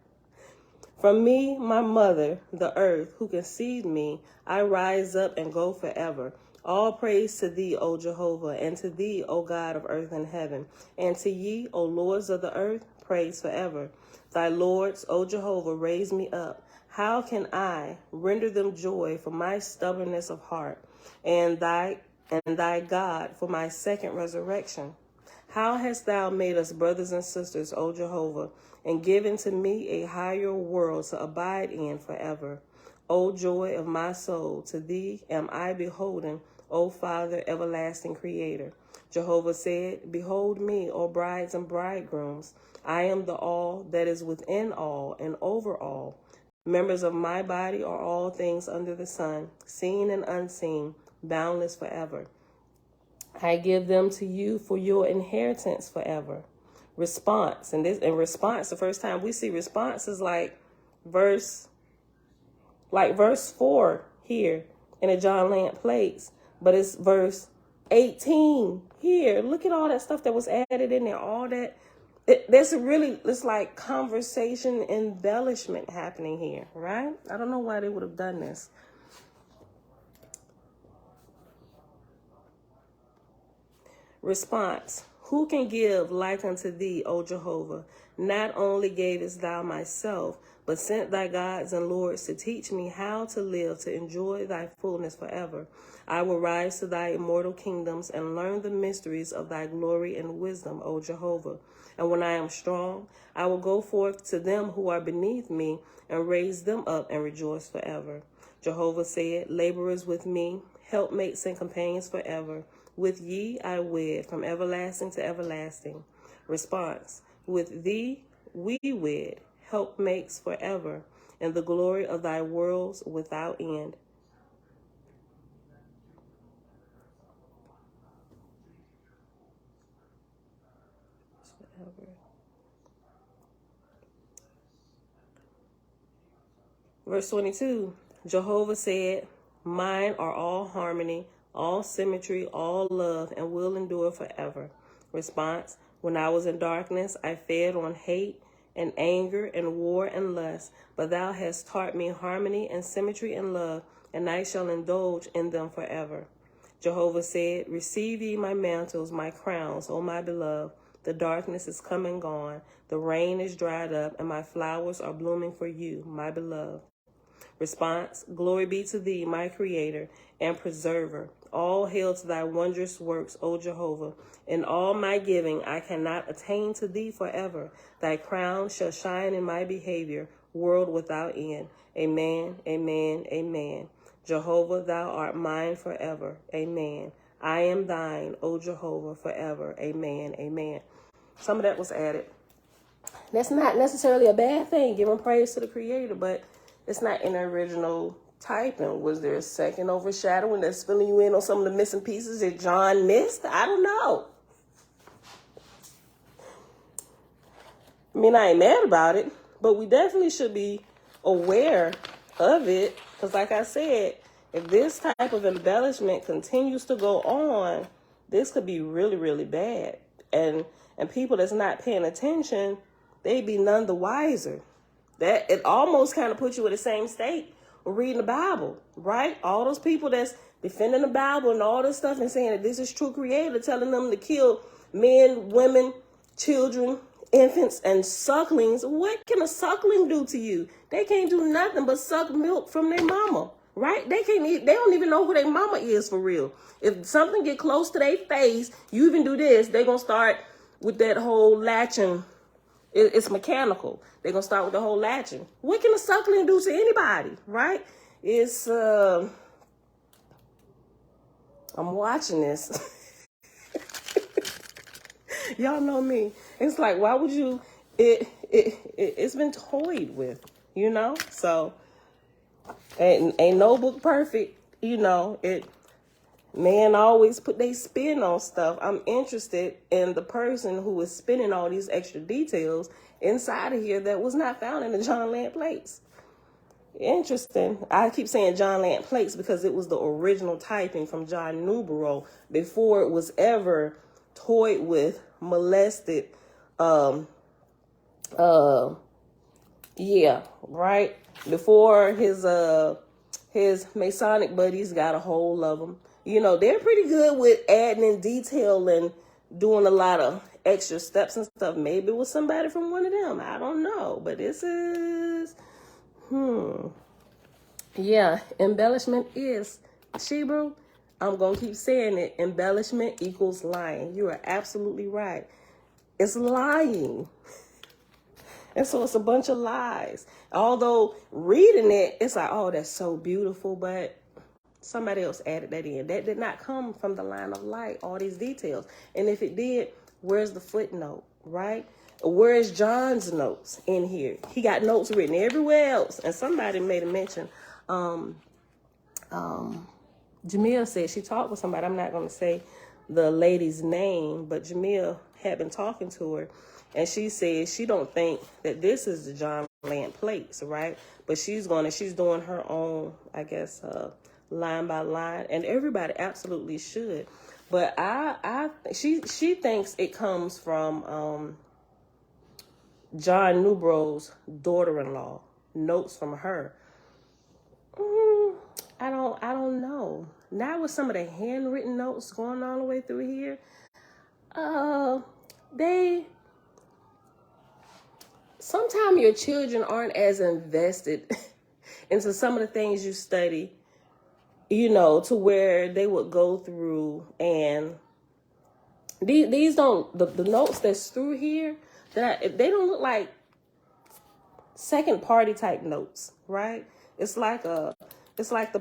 From me, my mother, the earth, who conceived me, I rise up and go forever. All praise to thee, O Jehovah, and to thee, O God of earth and heaven, and to ye, O lords of the earth, praise forever. Thy lords, O Jehovah, raise me up. How can I render them joy for my stubbornness of heart, and thy God for my second resurrection? How hast thou made us brothers and sisters, O Jehovah, and given to me a higher world to abide in forever? O joy of my soul, to thee am I beholden, O Father, everlasting Creator. Jehovah said, behold me, O brides and bridegrooms. I am the all that is within all and over all. Members of my body are all things under the sun, seen and unseen, boundless forever. I give them to you for your inheritance forever. Response. And response, the first time we see response is like verse 4 here in the John Lamp plates. But it's verse 18 here. Look at all that stuff that was added in there. All that. It's like conversation embellishment happening here, right? I don't know why they would have done this. Response. Who can give like unto thee, O Jehovah? Not only gavest thou myself, but sent thy gods and lords to teach me how to live, to enjoy thy fullness forever. I will rise to thy immortal kingdoms and learn the mysteries of thy glory and wisdom, O Jehovah. And when I am strong, I will go forth to them who are beneath me and raise them up and rejoice forever. Jehovah said, laborers with me, helpmates and companions forever. With ye I wed, from everlasting to everlasting. Response. With thee we wed, helpmates forever, in the glory of thy worlds without end. Verse 22, Jehovah said, mine are all harmony, all symmetry, all love, and will endure forever. Response, when I was in darkness, I fed on hate and anger and war and lust, but thou hast taught me harmony and symmetry and love, and I shall indulge in them forever. Jehovah said, receive ye my mantles, my crowns, O my beloved. The darkness is come and gone, the rain is dried up, and my flowers are blooming for you, my beloved. Response, glory be to thee, my creator and preserver. All hail to thy wondrous works, O Jehovah. In all my giving, I cannot attain to thee forever. Thy crown shall shine in my behavior, world without end. Amen, amen, amen. Jehovah, thou art mine forever. Amen. I am thine, O Jehovah, forever. Amen, amen. Some of that was added. That's not necessarily a bad thing, giving praise to the creator, but it's not in the original typing. Was there a second overshadowing that's filling you in on some of the missing pieces that John missed? I don't know. I mean, I ain't mad about it, but we definitely should be aware of it. Because like I said, if this type of embellishment continues to go on, this could be really, really bad. And people that's not paying attention, they be none the wiser. That it almost kind of puts you in the same state of reading the Bible, right? All those people that's defending the Bible and all this stuff and saying that this is true creator, telling them to kill men, women, children, infants, and sucklings. What can a suckling do to you? They can't do nothing but suck milk from their mama, right? They don't even know who their mama is for real. If something get close to their face, you even do this, they're going to start with that whole latching. It's mechanical. They're going to start with the whole latching. What can a suckling do to anybody, right? It's, I'm watching this. Y'all know me. It's like, why would you, it's been toyed with, you know? So, ain't no book perfect, you know? Man always put their spin on stuff. I'm interested in the person who is spinning all these extra details inside of here that was not found in the John Lamp plates. Interesting. I keep saying John Lamp plates because it was the original typing from John Newborough before it was ever toyed with, molested. Yeah, right? Before his Masonic buddies got a hold of them. You know, they're pretty good with adding in detail and doing a lot of extra steps and stuff. Maybe it was somebody from one of them. I don't know. But this is, yeah, embellishment is, Shebrew, I'm going to keep saying it. Embellishment equals lying. You are absolutely right. It's lying. And so it's a bunch of lies. Although reading it, it's like, oh, that's so beautiful. But somebody else added that in. That did not come from the line of light, all these details. And if it did, where's the footnote, right? Where's John's notes in here? He got notes written everywhere else. And somebody made a mention. Jamil said she talked with somebody. I'm not going to say the lady's name, but Jamil had been talking to her. And she said she don't think that this is the John Lant plates, right? But she's doing her own, I guess, line by line, and everybody absolutely should. But she thinks it comes from John Newbro's daughter-in-law, notes from her. I don't know. Now with some of the handwritten notes going all the way through here, sometimes your children aren't as invested into some of the things you study, to where they would go through, and these don't, the notes that's through here, they don't look like second party type notes, right? It's like the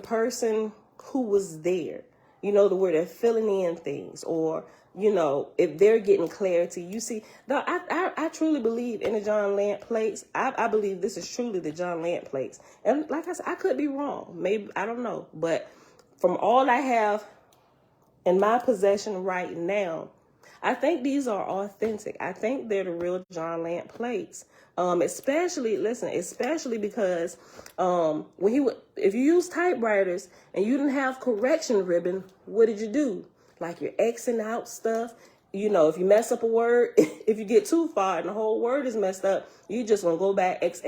person who was there, the where they're filling in things, or if they're getting clarity. You see, no, I truly believe in the John Lant plates. I believe this is truly the John Lant plates. And like I said, I could be wrong. Maybe, I don't know. But from all I have in my possession right now, I think these are authentic. I think they're the real John Lant plates. Especially because if you use typewriters and you didn't have correction ribbon, what did you do? Like you're Xing out stuff. If you mess up a word, if you get too far and the whole word is messed up, you just want to go back, X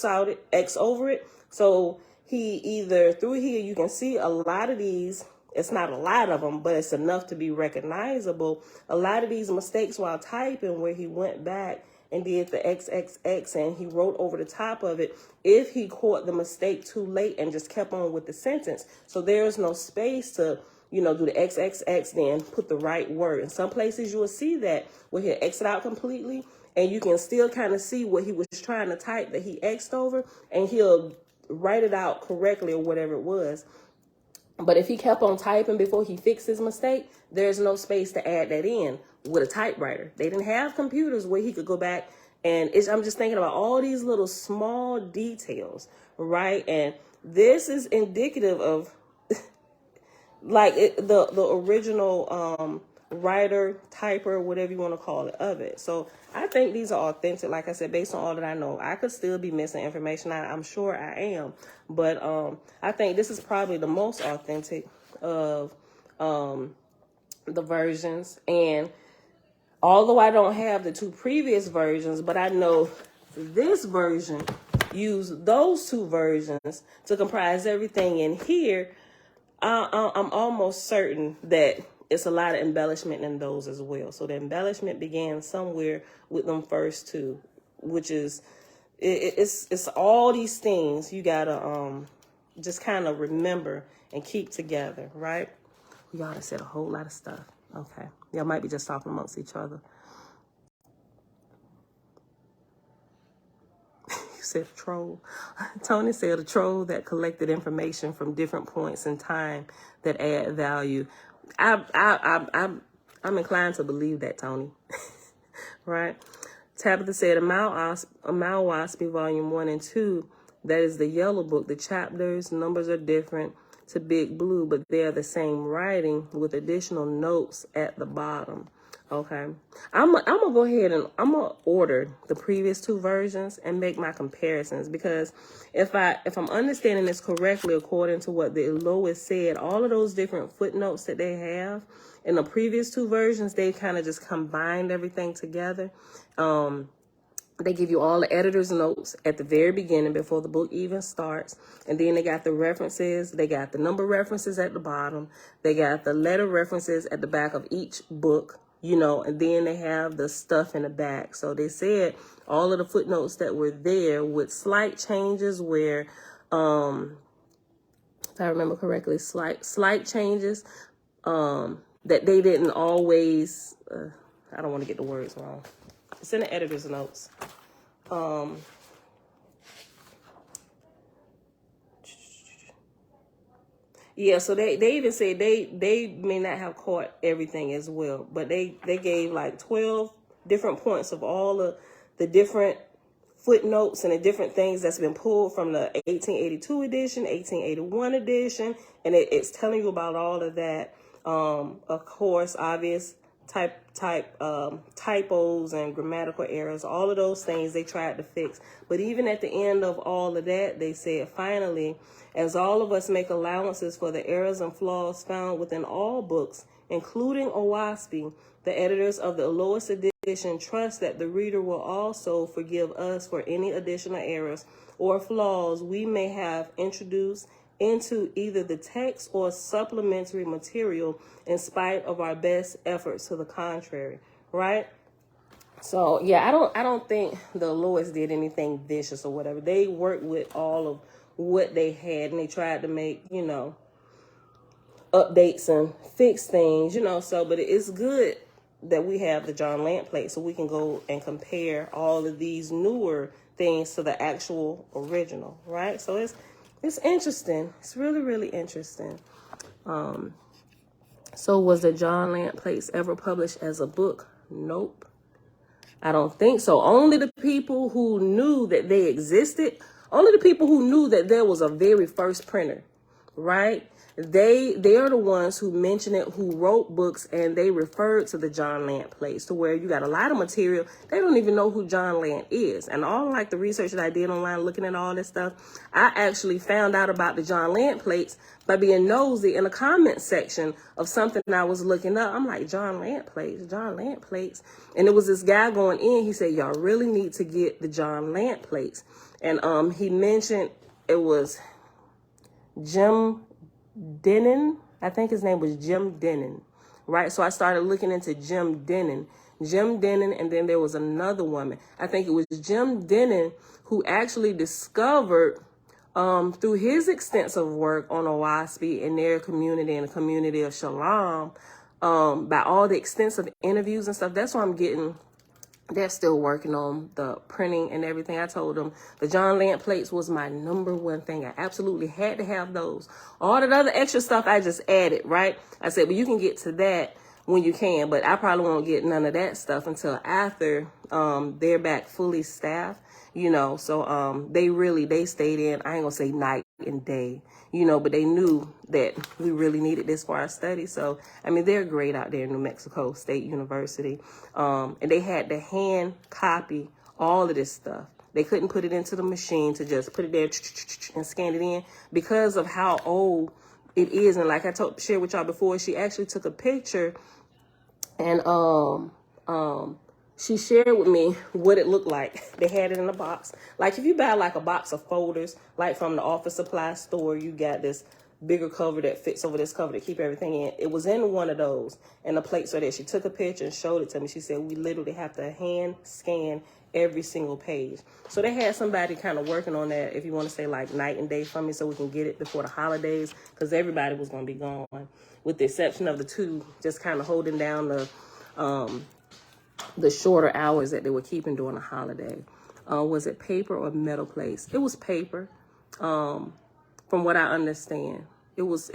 out it, X over it. So he either through here, you can see a lot of these. It's not a lot of them, but it's enough to be recognizable. A lot of these mistakes while typing, where he went back and did the XXX and he wrote over the top of it, if he caught the mistake too late and just kept on with the sentence. So there's no space to, do the XXX, then put the right word. In some places you will see that where he'll X it out completely, and you can still kind of see what he was trying to type that he X'd over, and he'll write it out correctly or whatever it was. But if he kept on typing before he fixed his mistake, there's no space to add that in with a typewriter. They didn't have computers where he could go back, and I'm just thinking about all these little small details, right? And this is indicative of like the original writer, typer, whatever you want to call it, of it. So I think these are authentic. Like I said, based on all that I know, I could still be missing information. I'm sure I am, but I think this is probably the most authentic of the versions. And although I don't have the two previous versions, but I know this version used those two versions to comprise everything in here. I'm almost certain that it's a lot of embellishment in those as well. So the embellishment began somewhere with them first two, which is, it's all these things you gotta just kind of remember and keep together, right? Y'all have said a whole lot of stuff. Okay, y'all might be just talking amongst each other. You said a troll. Tony said a troll that collected information from different points in time that add value. I'm inclined to believe that, Tony. Right? Tabitha said Oahspe Volume 1 and 2, that is the yellow book. The chapters, numbers are different to Big Blue, but they are the same writing with additional notes at the bottom. Okay. I'm gonna go ahead and I'm gonna order the previous two versions and make my comparisons, because if I'm understanding this correctly, according to what the Lois said, all of those different footnotes that they have in the previous two versions, they kind of just combined everything together. They give you all the editor's notes at the very beginning before the book even starts. And then they got the references. They got the number references at the bottom. They got the letter references at the back of each book. you know, and then they have the stuff in the back. So they said all of the footnotes that were there with slight changes where, if I remember correctly, slight changes, that they didn't always, I don't want to get the words wrong. It's in the editor's notes. Yeah, so they even said they may not have caught everything as well, but they gave like 12 different points of all of the different footnotes and the different things that's been pulled from the 1882 edition, 1881 edition, and it's telling you about all of that. Of course, obvious typos and grammatical errors, all of those things they tried to fix. But even at the end of all of that, they said, finally, as all of us make allowances for the errors and flaws found within all books, including Oahspe, the editors of the lowest edition trust that the reader will also forgive us for any additional errors or flaws we may have introduced into either the text or supplementary material in spite of our best efforts to the contrary, right? So yeah, I don't think the Lewis did anything vicious or whatever. They worked with all of what they had, and they tried to make, you know, updates and fix things, you know. So, but it's good that we have the John Lamp plate so we can go and compare all of these newer things to the actual original, right? So it's interesting. It's really, really interesting. So was the John Lamp plates ever published as a book? Nope. I don't think so. Only the people who knew that they existed, only the people who knew that there was a very first printer, right? They are the ones who mentioned it, who wrote books, and they referred to the John Lamp plates, to where you got a lot of material. They don't even know who John Lamp is. And all like the research that I did online, looking at all this stuff, I actually found out about the John Lamp plates by being nosy in the comment section of something I was looking up. I'm like, John Lamp plates, John Lamp plates. And it was this guy going in, he said, y'all really need to get the John Lamp plates. And he mentioned it was Jim Denon. I think his name was Jim Denon, right? So I started looking into Jim Denon, and then there was another woman. I think it was Jim Denon who actually discovered, through his extensive work on Oahspe and their community and the community of Shalom, by all the extensive interviews and stuff. That's why I'm getting. They're still working on the printing and everything. I told them the John Lamp plates was my number one thing. I absolutely had to have those. All that other extra stuff I just added, right? I said, well, you can get to that when you can, but I probably won't get none of that stuff until after they're back fully staffed, you know. So they stayed in, I ain't gonna say night and day, you know, but they knew that we really needed this for our study. So, I mean, they're great out there in New Mexico State University. And they had to hand copy all of this stuff. They couldn't put it into the machine to just put it there and scan it in because of how old it is. And like I shared with y'all before, she actually took a picture and she shared with me what it looked like. They had it in a box. Like if you buy like a box of folders, like from the office supply store, you got this bigger cover that fits over this cover to keep everything in. It was in one of those, and the plates are there. She took a picture and showed it to me. She said, we literally have to hand scan every single page. So they had somebody kind of working on that, if you want to say like night and day for me, so we can get it before the holidays, because everybody was going to be gone, with the exception of the two just kind of holding down the shorter hours that they were keeping during the holiday. Was it paper or metal plates? It was paper. From what I understand, it was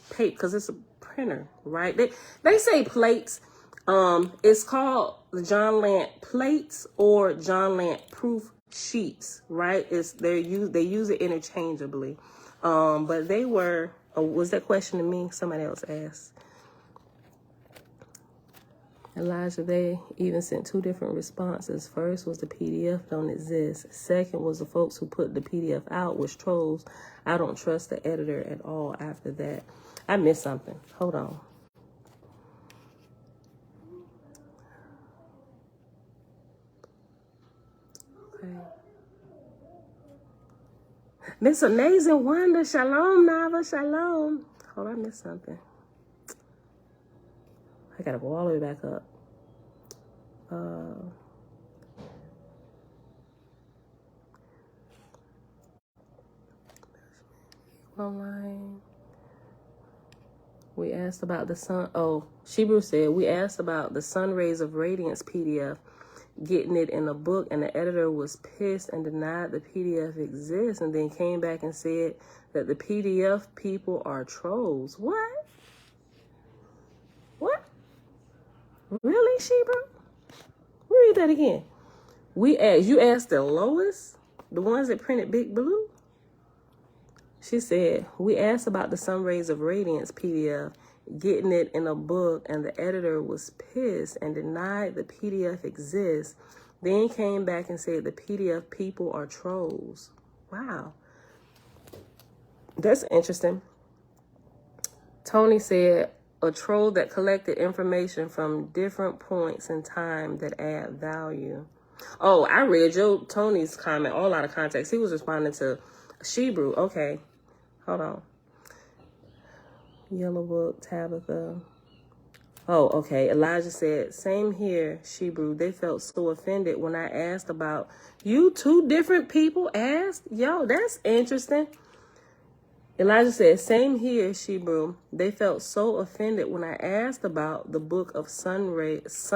paper because it's a printer, right? They say plates. It's called the John Lamp plates or John Lamp proof sheets, right? They use it interchangeably. But they were. Was that question to me? Somebody else asked. Elijah, they even sent two different responses. First was the PDF don't exist. Second was the folks who put the PDF out was trolls. I don't trust the editor at all after that. I missed something. Hold on. Okay. Miss Amazing Wonder, shalom, Nava, shalom. Hold on, I missed something. I gotta go all the way back up. Online. We asked about the sun. Oh, Shebrew said, we asked about the Sun Rays of Radiance PDF, getting it in a book, and the editor was pissed and denied the PDF exists, and then came back and said that the PDF people are trolls. What? What? Really, Shebrew? Read that again. You asked the lowest, the ones that printed Big Blue? She said, we asked about the Sun Rays of Radiance PDF, getting it in a book, and the editor was pissed and denied the PDF exists, then came back and said the PDF people are trolls. Wow. That's interesting. Tony said, a troll that collected information from different points in time that add value. Oh, I read Tony's comment all out of context. He was responding to Shebrew. Okay. Hold on. Yellow Book, Tabitha. Oh, okay. Elijah said, same here, Shebrew. They felt so offended when I asked about you. Two different people asked? Yo, that's interesting. Elijah said, same here, Shebrew. They felt so offended when I asked about the book of Sun Rays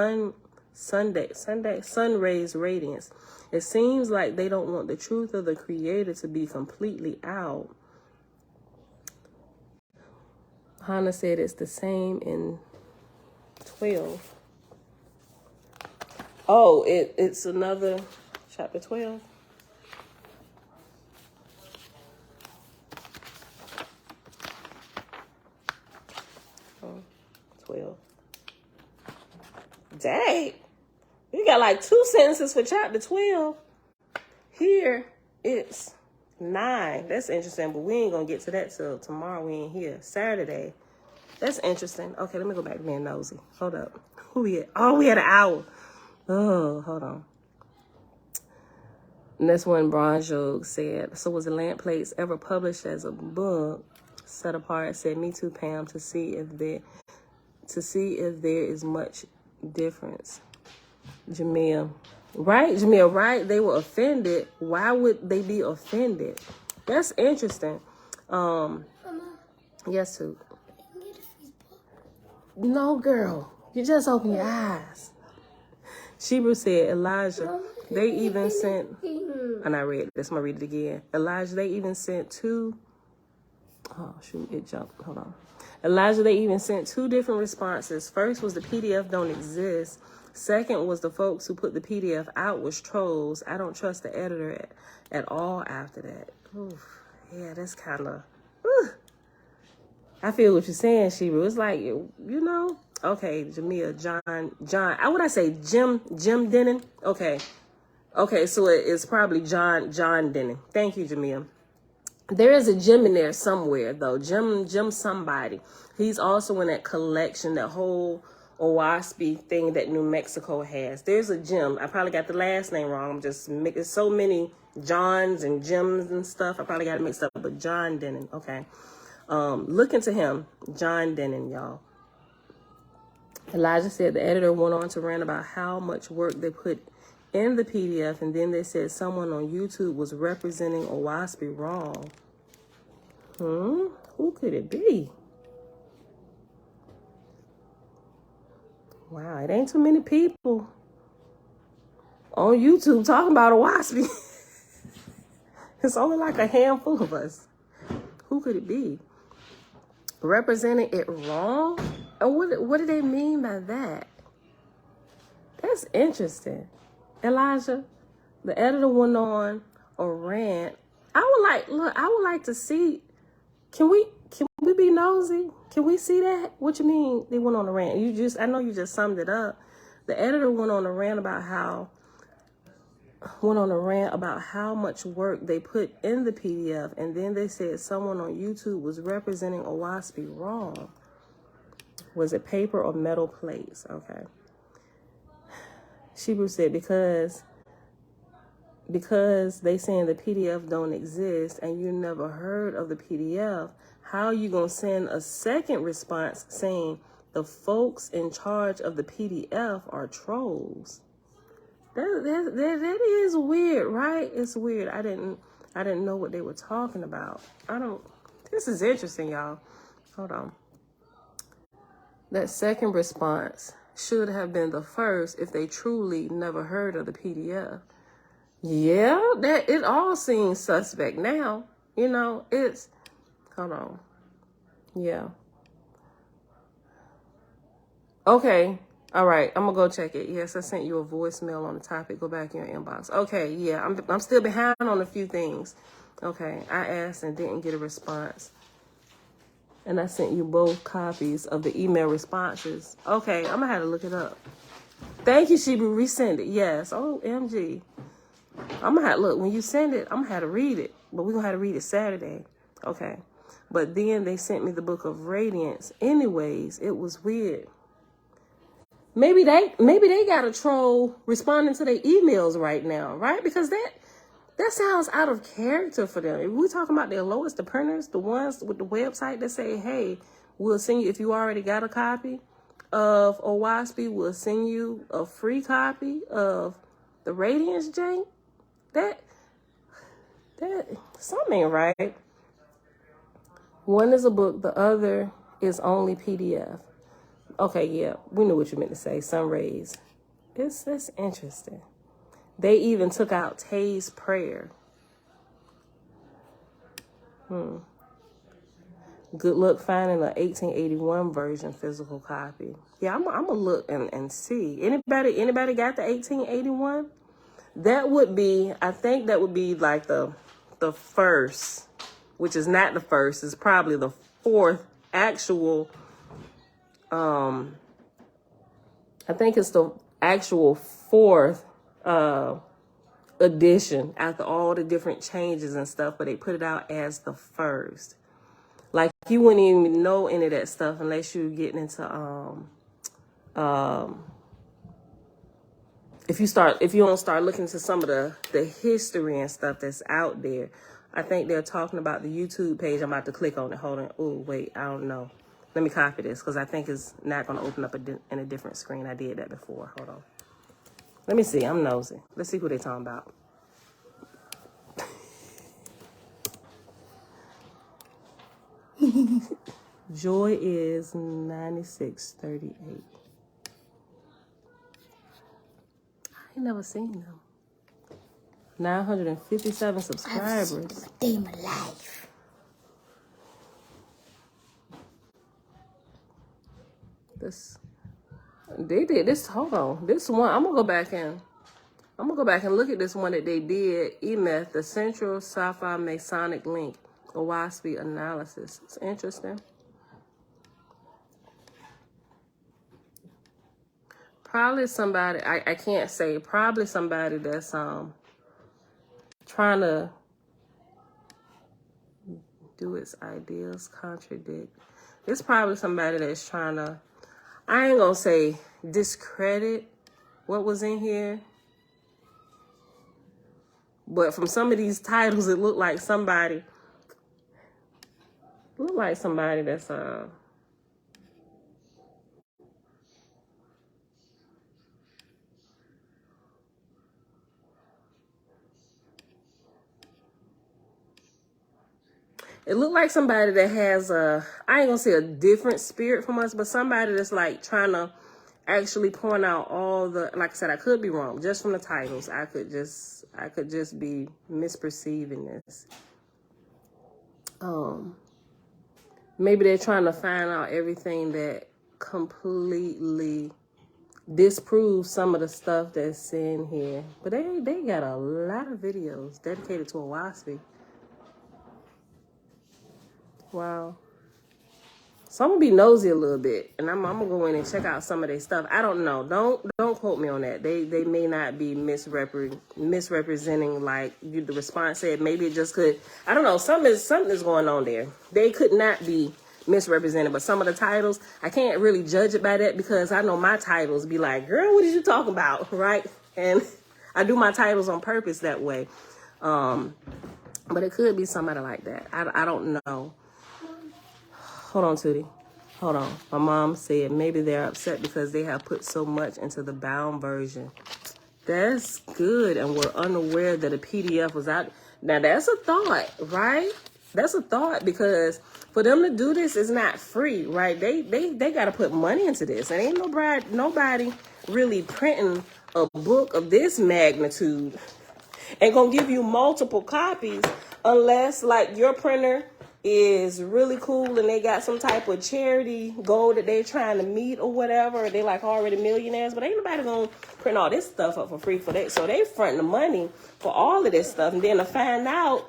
Radiance. It seems like they don't want the truth of the Creator to be completely out. Hannah said it's the same in 12. Oh, it's another chapter 12. Oh, 12. Dang. You got like 2 sentences for chapter 12. Here, it's 9. That's interesting, but we ain't gonna get to that till tomorrow. We ain't here. Saturday. That's interesting. Okay, let me go back to being nosy. Hold up. Who we at? Oh, we had an hour. Oh, hold on. And that's when Bronze Jogue said, so was the lamp plates ever published as a book set apart? Said, me too, Pam, to see if there is much difference. Jamil. Right, Jamil, right? They were offended. Why would they be offended? That's interesting. Mama, yes, Sue. No, girl. You just open your eyes. Shebrew said, Elijah, they even sent, and I read this, I'm going to read it again. Elijah, they even sent 2, oh, shoot, it jumped. Hold on. Elijah, they even sent 2 different responses. First was the PDF don't exist. Second was the folks who put the PDF out was trolls. I don't trust the editor at all after that. Oof. Yeah, that's kind of, I feel what you're saying, Shebrew. It's like, you know, okay, Jamia, John, I would I say Jim Denon? Okay, so it's probably John Denon. Thank you, Jamia. There is a Jim in there somewhere, though. Jim somebody. He's also in that collection, that whole Oahspe thing that New Mexico has. There's a Jim. I probably got the last name wrong. I'm just making so many Johns and Jims and stuff. I probably got it mixed up, but John Denon. Okay. Look into him. John Denon, y'all. Elijah said the editor went on to rant about how much work they put in the PDF, and then they said someone on YouTube was representing Oahspe wrong. Who could it be? Wow, it ain't too many people on YouTube talking about Oahspe. It's only like a handful of us. Who could it be? Representing it wrong? And what do they mean by that? That's interesting. Elijah, the editor went on a rant. I would like to see, can we be nosy? Can we see that? What you mean they went on a rant? I know you just summed it up. The editor went on a rant about how much work they put in the PDF, and then they said someone on YouTube was representing Oahspe wrong. Was it paper or metal plates? Okay. Shebrew said because they saying the PDF don't exist and you never heard of the PDF, how you gonna send a second response saying The folks in charge of the PDF are trolls. That is weird, right? It's weird. I didn't know what they were talking about. This is interesting, y'all. Hold on. That second response should have been the first if they truly never heard of the PDF. Yeah, it all seems suspect now. You know, hold on. Yeah. Okay. All right. I'm going to go check it. Yes, I sent you a voicemail on the topic. Go back in your inbox. Okay. Yeah, I'm still behind on a few things. Okay. I asked and didn't get a response. And I sent you both copies of the email responses. Okay. I'm going to have to look it up. Thank you, Shibu. Resend it. Yes. OMG. I'm going to have to look. When you send it, I'm going to have to read it. But we're going to have to read it Saturday. Okay. But then they sent me the Book of Radiance. Anyways, it was weird. Maybe they got a troll responding to their emails right now, right? Because that sounds out of character for them. If we're talking about their lowest apprentices, the ones with the website that say, hey, we'll send you, if you already got a copy of Oahspe, we'll send you a free copy of the Radiance Jank. That something ain't right. One is a book, the other is only PDF. Okay, yeah, we knew what you meant to say. Sun rays. That's interesting. They even took out Tay's prayer. Good luck finding a 1881 version physical copy. Yeah, I'm gonna look and see. Anybody got the 1881? That would be, I think that would be like the first, which is not the first, it's probably the fourth actual. I think it's the actual fourth edition after all the different changes and stuff, but they put it out as the first. Like, you wouldn't even know any of that stuff unless you're getting into if you don't start looking into some of the history and stuff that's out there. I think they're talking about the YouTube page. I'm about to click on it. Hold on. Oh, wait, I don't know. Let me copy this because I think it's not going to open up in a different screen. I did that before. Hold on. Let me see. I'm nosy. Let's see who they're talking about. Joy is 9638. I ain't never seen them. 957 subscribers. I've seen day in my life. They did this. Hold on. This one, I'm gonna go back and look at this one that they did. EMETH, the Central Sapphire Masonic Link, Oahspe analysis. It's interesting. Probably somebody, I can't say, probably somebody that's trying to do its ideas contradict. It's probably somebody that's trying to, I ain't gonna say discredit what was in here, but from some of these titles, it looked like somebody that's it looked like somebody that has I ain't gonna say a different spirit from us, but somebody that's like trying to actually point out all the, like I said, I could be wrong just from the titles. I could just be misperceiving this. Maybe they're trying to find out everything that completely disproves some of the stuff that's in here. But they got a lot of videos dedicated to Oahspe. Wow. So I'm gonna be nosy a little bit, and I'm gonna go in and check out some of their stuff. I don't know. Don't quote me on that. They may not be misrepresenting like the response said. Maybe it just could. I don't know. Something is going on there. They could not be misrepresented, but some of the titles I can't really judge it by that because I know my titles be like, "Girl, what did you talking about?" Right? And I do my titles on purpose that way. But it could be somebody like that. I don't know. Hold on, Tootie. Hold on. My mom said maybe they're upset because they have put so much into the bound version. That's good, and we're unaware that a PDF was out. Now, that's a thought, right? That's a thought, because for them to do this is not free, right? They got to put money into this. And ain't nobody really printing a book of this magnitude and gonna give you multiple copies unless, like, your printer is really cool and they got some type of charity goal that they're trying to meet or whatever. They like already millionaires, but ain't nobody gonna print all this stuff up for free for that. So they fronting the money for all of this stuff, and then to find out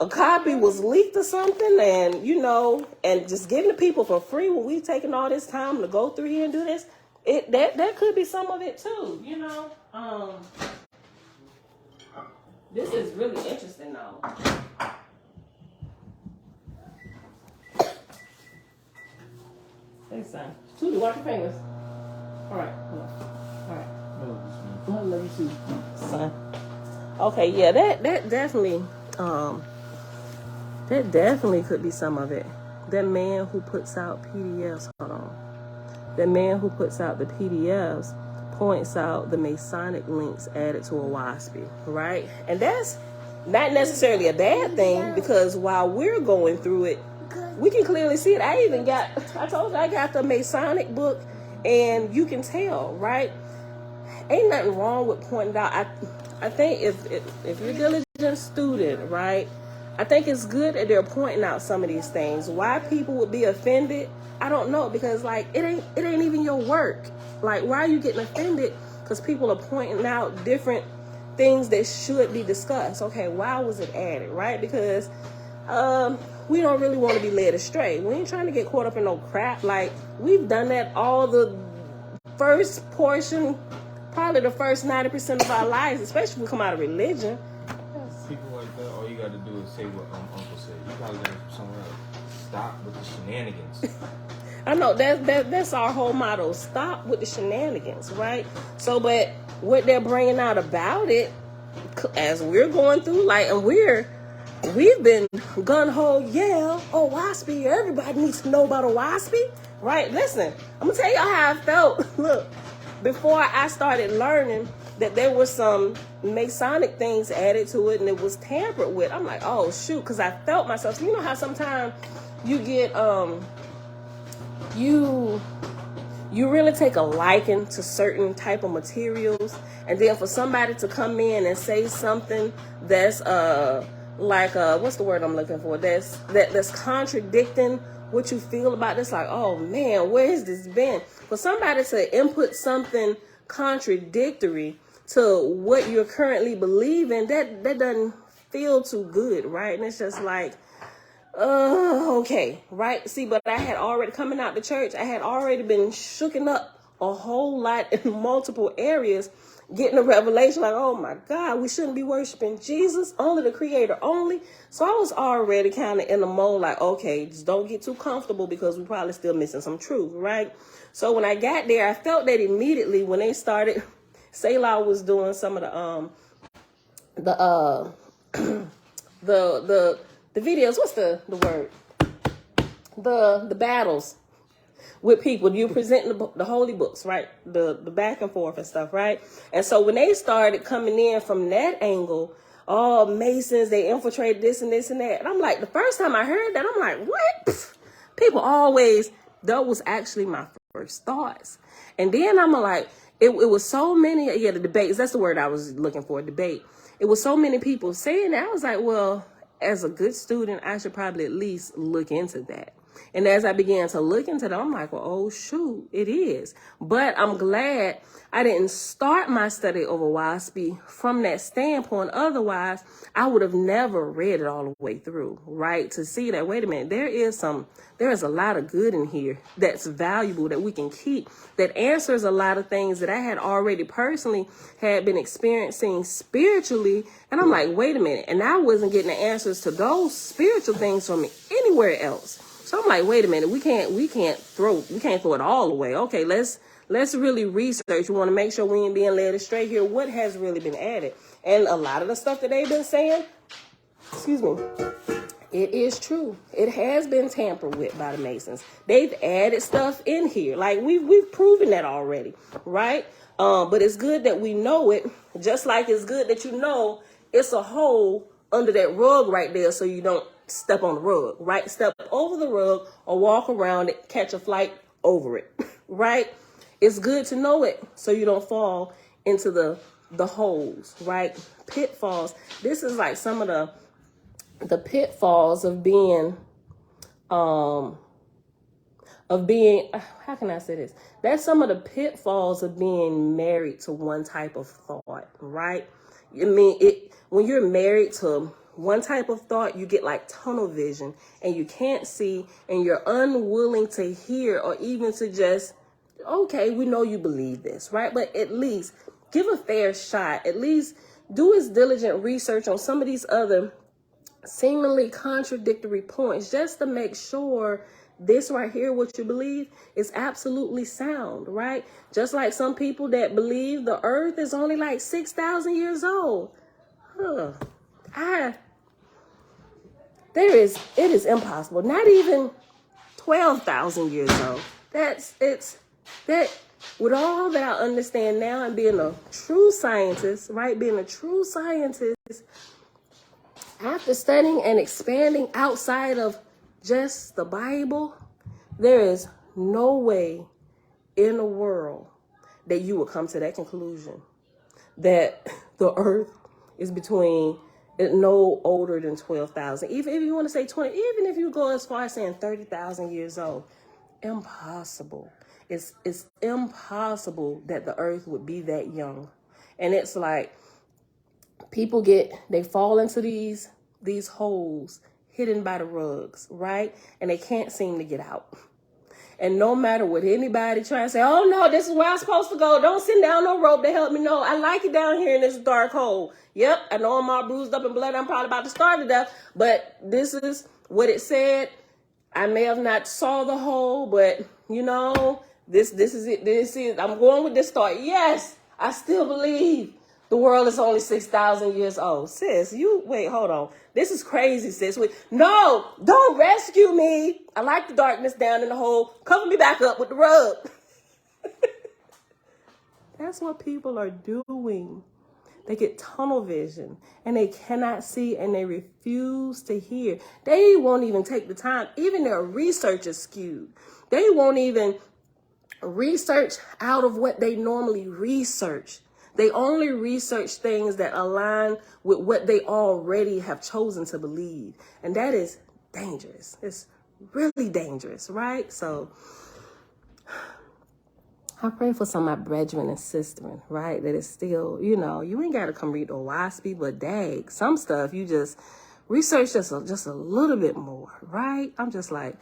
a copy was leaked or something, and you know, and just giving the people for free when we taking all this time to go through here and do this, that could be some of it too, you know. This is really interesting though. Hey, son. Tootie, wash your fingers. All right. All right. I love you too, son. Okay, yeah, that definitely could be some of it. That man who puts out PDFs, hold on. That man who puts out the PDFs points out the Masonic links added to Oahspe, right? And that's not necessarily a bad thing, because while we're going through it, we can clearly see it. I told you I got the Masonic book, and you can tell, right? Ain't nothing wrong with pointing out. I think if you're a diligent student, right, I think it's good that they're pointing out some of these things. Why people would be offended, I don't know, because like it ain't even your work. Like, why are you getting offended? Because people are pointing out different things that should be discussed. Okay, why was it added, right? Because we don't really want to be led astray. We ain't trying to get caught up in no crap. Like, we've done that all the first portion, probably the first 90% of our lives, especially when we come out of religion. People like that, all you got to do is say what Uncle said. You probably got to somewhere else. Stop with the shenanigans. I know that's our whole motto. Stop with the shenanigans, right? So, but what they're bringing out about it, as we're going through, like, and we've been gun-ho, yeah, Oahspe, everybody needs to know about Oahspe, right? Listen, I'm gonna tell y'all how I felt. Look, before I started learning that there was some Masonic things added to it and it was tampered with, I'm like, oh shoot, because I felt myself. So you know how sometimes you get you really take a liking to certain type of materials, and then for somebody to come in and say something that's like what's the word I'm looking for, that's contradicting what you feel about this, like, oh man, where has this been? For somebody to input something contradictory to what you're currently believing, that doesn't feel too good, right? And it's just like, okay, right? See, but I had already, coming out the church, I had already been shooken up a whole lot in multiple areas, getting a revelation like, oh my God, we shouldn't be worshiping Jesus, only the Creator only. So I was already kind of in the mode like, okay, just don't get too comfortable, because we're probably still missing some truth, right? So when I got there, I felt that immediately when they started, Selah was doing some of the videos, what's the word? The battles with people. You present the holy books, right? The back and forth and stuff, right? And so when they started coming in from that angle, oh, Masons, they infiltrated this and this and that. And I'm like, the first time I heard that, I'm like, what? Pfft. People always, that was actually my first thoughts. And then I'm like, it was so many, the debates, that's the word I was looking for, debate. It was so many people saying that. I was like, well, as a good student, I should probably at least look into that. And as I began to look into that, I'm like, well, oh, shoot, it is. But I'm glad I didn't start my study of Oahspe from that standpoint. Otherwise, I would have never read it all the way through, right? To see that, wait a minute, there is a lot of good in here that's valuable that we can keep, that answers a lot of things that I had already personally had been experiencing spiritually. And I'm like, wait a minute. And I wasn't getting the answers to those spiritual things from anywhere else. So I'm like, wait a minute, we can't throw it all away. Okay, let's really research. We want to make sure we ain't being led astray here. What has really been added? And a lot of the stuff that they've been saying, excuse me, It is true. It has been tampered with by the Masons. They've added stuff in here. Like we've proven that already, right? But it's good that we know it, just like it's good that you know it's a hole under that rug right there so you don't step on the rug, right? Step over the rug or walk around it, catch a flight over it, right? It's good to know it so you don't fall into the holes, right? Pitfalls. This is like some of the pitfalls of being how can I say this? That's some of the pitfalls of being married to one type of thought, right? I mean, when you're married to one type of thought, you get like tunnel vision and you can't see and you're unwilling to hear or even to just, okay, we know you believe this, right? But at least give a fair shot. At least do his diligent research on some of these other seemingly contradictory points just to make sure this right here, what you believe, is absolutely sound, right? Just like some people that believe the earth is only like 6,000 years old. It is impossible. Not even 12,000 years old. With all that I understand now and being a true scientist, right? Being a true scientist, after studying and expanding outside of just the Bible, there is no way in the world that you will come to that conclusion that the earth is between no older than 12,000. Even if you want to say 20, even if you go as far as saying 30,000 years old, impossible. It's impossible that the earth would be that young. And it's like people they fall into these holes hidden by the rugs, right? And they can't seem to get out. And no matter what anybody try to say, oh no, this is where I'm supposed to go. Don't send down no rope to help me. No, I like it down here in this dark hole. Yep, I know I'm all bruised up and blood. I'm probably about to starve to death. But this is what it said. I may have not saw the hole, but you know, this is it. I'm going with this thought. Yes, I still believe the world is only 6,000 years old. Sis, wait, hold on. This is crazy, sis. No, don't rescue me. I like the darkness down in the hole. Cover me back up with the rug. That's what people are doing. They get tunnel vision and they cannot see and they refuse to hear. They won't even take the time. Even their research is skewed. They won't even research out of what they normally research. They only research things that align with what they already have chosen to believe. And that is dangerous. It's really dangerous, right? So I pray for some of my brethren and sisters, right? That is still, you ain't got to come read Oahspe, but dang, some stuff you just research just a little bit more, right? I'm just like,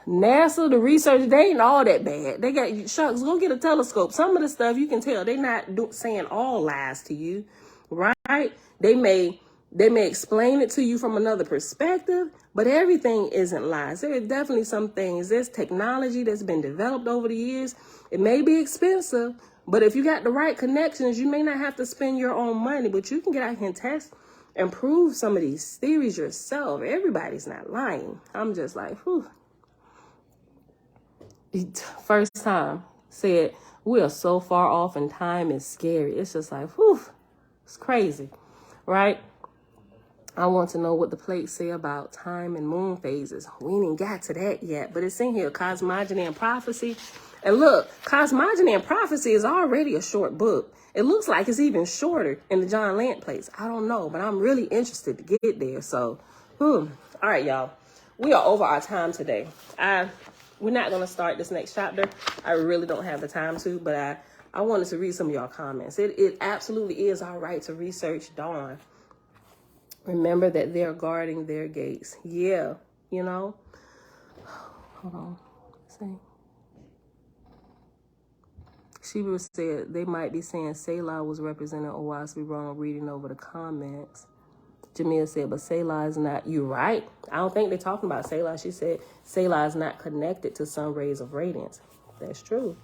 NASA, the research, they ain't all that bad. They got, shucks, go get a telescope. Some of the stuff you can tell they not saying all lies to you, right? They may explain it to you from another perspective, but everything isn't lies. There are definitely some things. There's technology that's been developed over the years. It may be expensive, but if you got the right connections, you may not have to spend your own money, but you can get out here and test and prove some of these theories yourself. Everybody's not lying. I'm just like, whew. First time said, we are so far off and time is scary. It's just like, whew, it's crazy, right? I want to know what the plates say about time and moon phases. We ain't even got to that yet, but it's in here, Cosmogony and Prophecy. And look, Cosmogony and Prophecy is already a short book. It looks like it's even shorter in the John Lant plates. I don't know, but I'm really interested to get there. So, all right, y'all. We are over our time today. We're not going to start this next chapter. I really don't have the time to, but I wanted to read some of y'all comments. It absolutely is our right to research dawn. Remember that they're guarding their gates. Yeah, Hold on. See. Sheba said they might be saying Selah was representing Oahspe wrong reading over the comments. Jamil said, but Selah is not, you're right. I don't think they're talking about Selah. She said Selah is not connected to sun rays of radiance. That's true.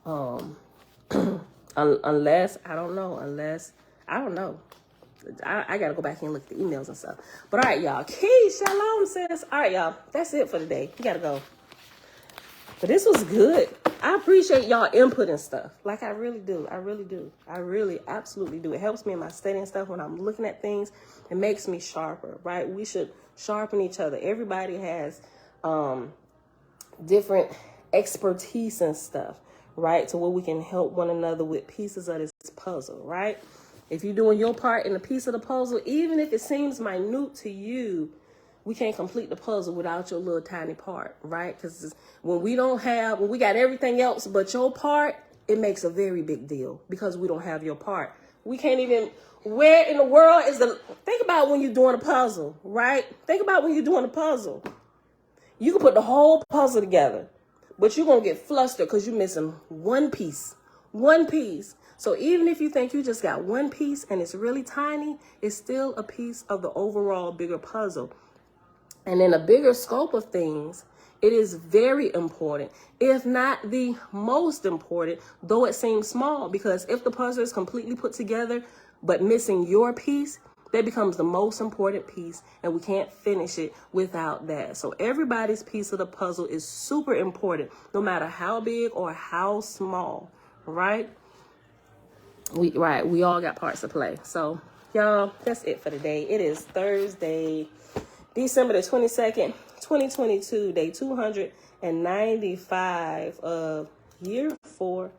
Unless, I don't know. I got to go back and look at the emails and stuff. But all right, y'all. Key, shalom, sis. All right, y'all. That's it for today. We got to go. But this was good. I appreciate y'all input and stuff. Like, I really do. I really do. I really absolutely do. It helps me in my studying stuff when I'm looking at things. It makes me sharper, right? We should sharpen each other. Everybody has different expertise and stuff, right? To where we can help one another with pieces of this puzzle, right? If you're doing your part in a piece of the puzzle, even if it seems minute to you, we can't complete the puzzle without your little tiny part, right? Because when we got everything else but your part, it makes a very big deal because we don't have your part. We can't even, where in the world think about when you're doing a puzzle, right? Think about when you're doing a puzzle. You can put the whole puzzle together, but you're going to get flustered because you're missing one piece. So even if you think you just got one piece and it's really tiny, it's still a piece of the overall bigger puzzle. And in a bigger scope of things, it is very important, if not the most important, though it seems small, because if the puzzle is completely put together, but missing your piece, that becomes the most important piece, and we can't finish it without that. So everybody's piece of the puzzle is super important, no matter how big or how small, right? We all got parts to play. So, y'all, that's it for today. It is Thursday, December the 22nd, 2022, day 295 of year 4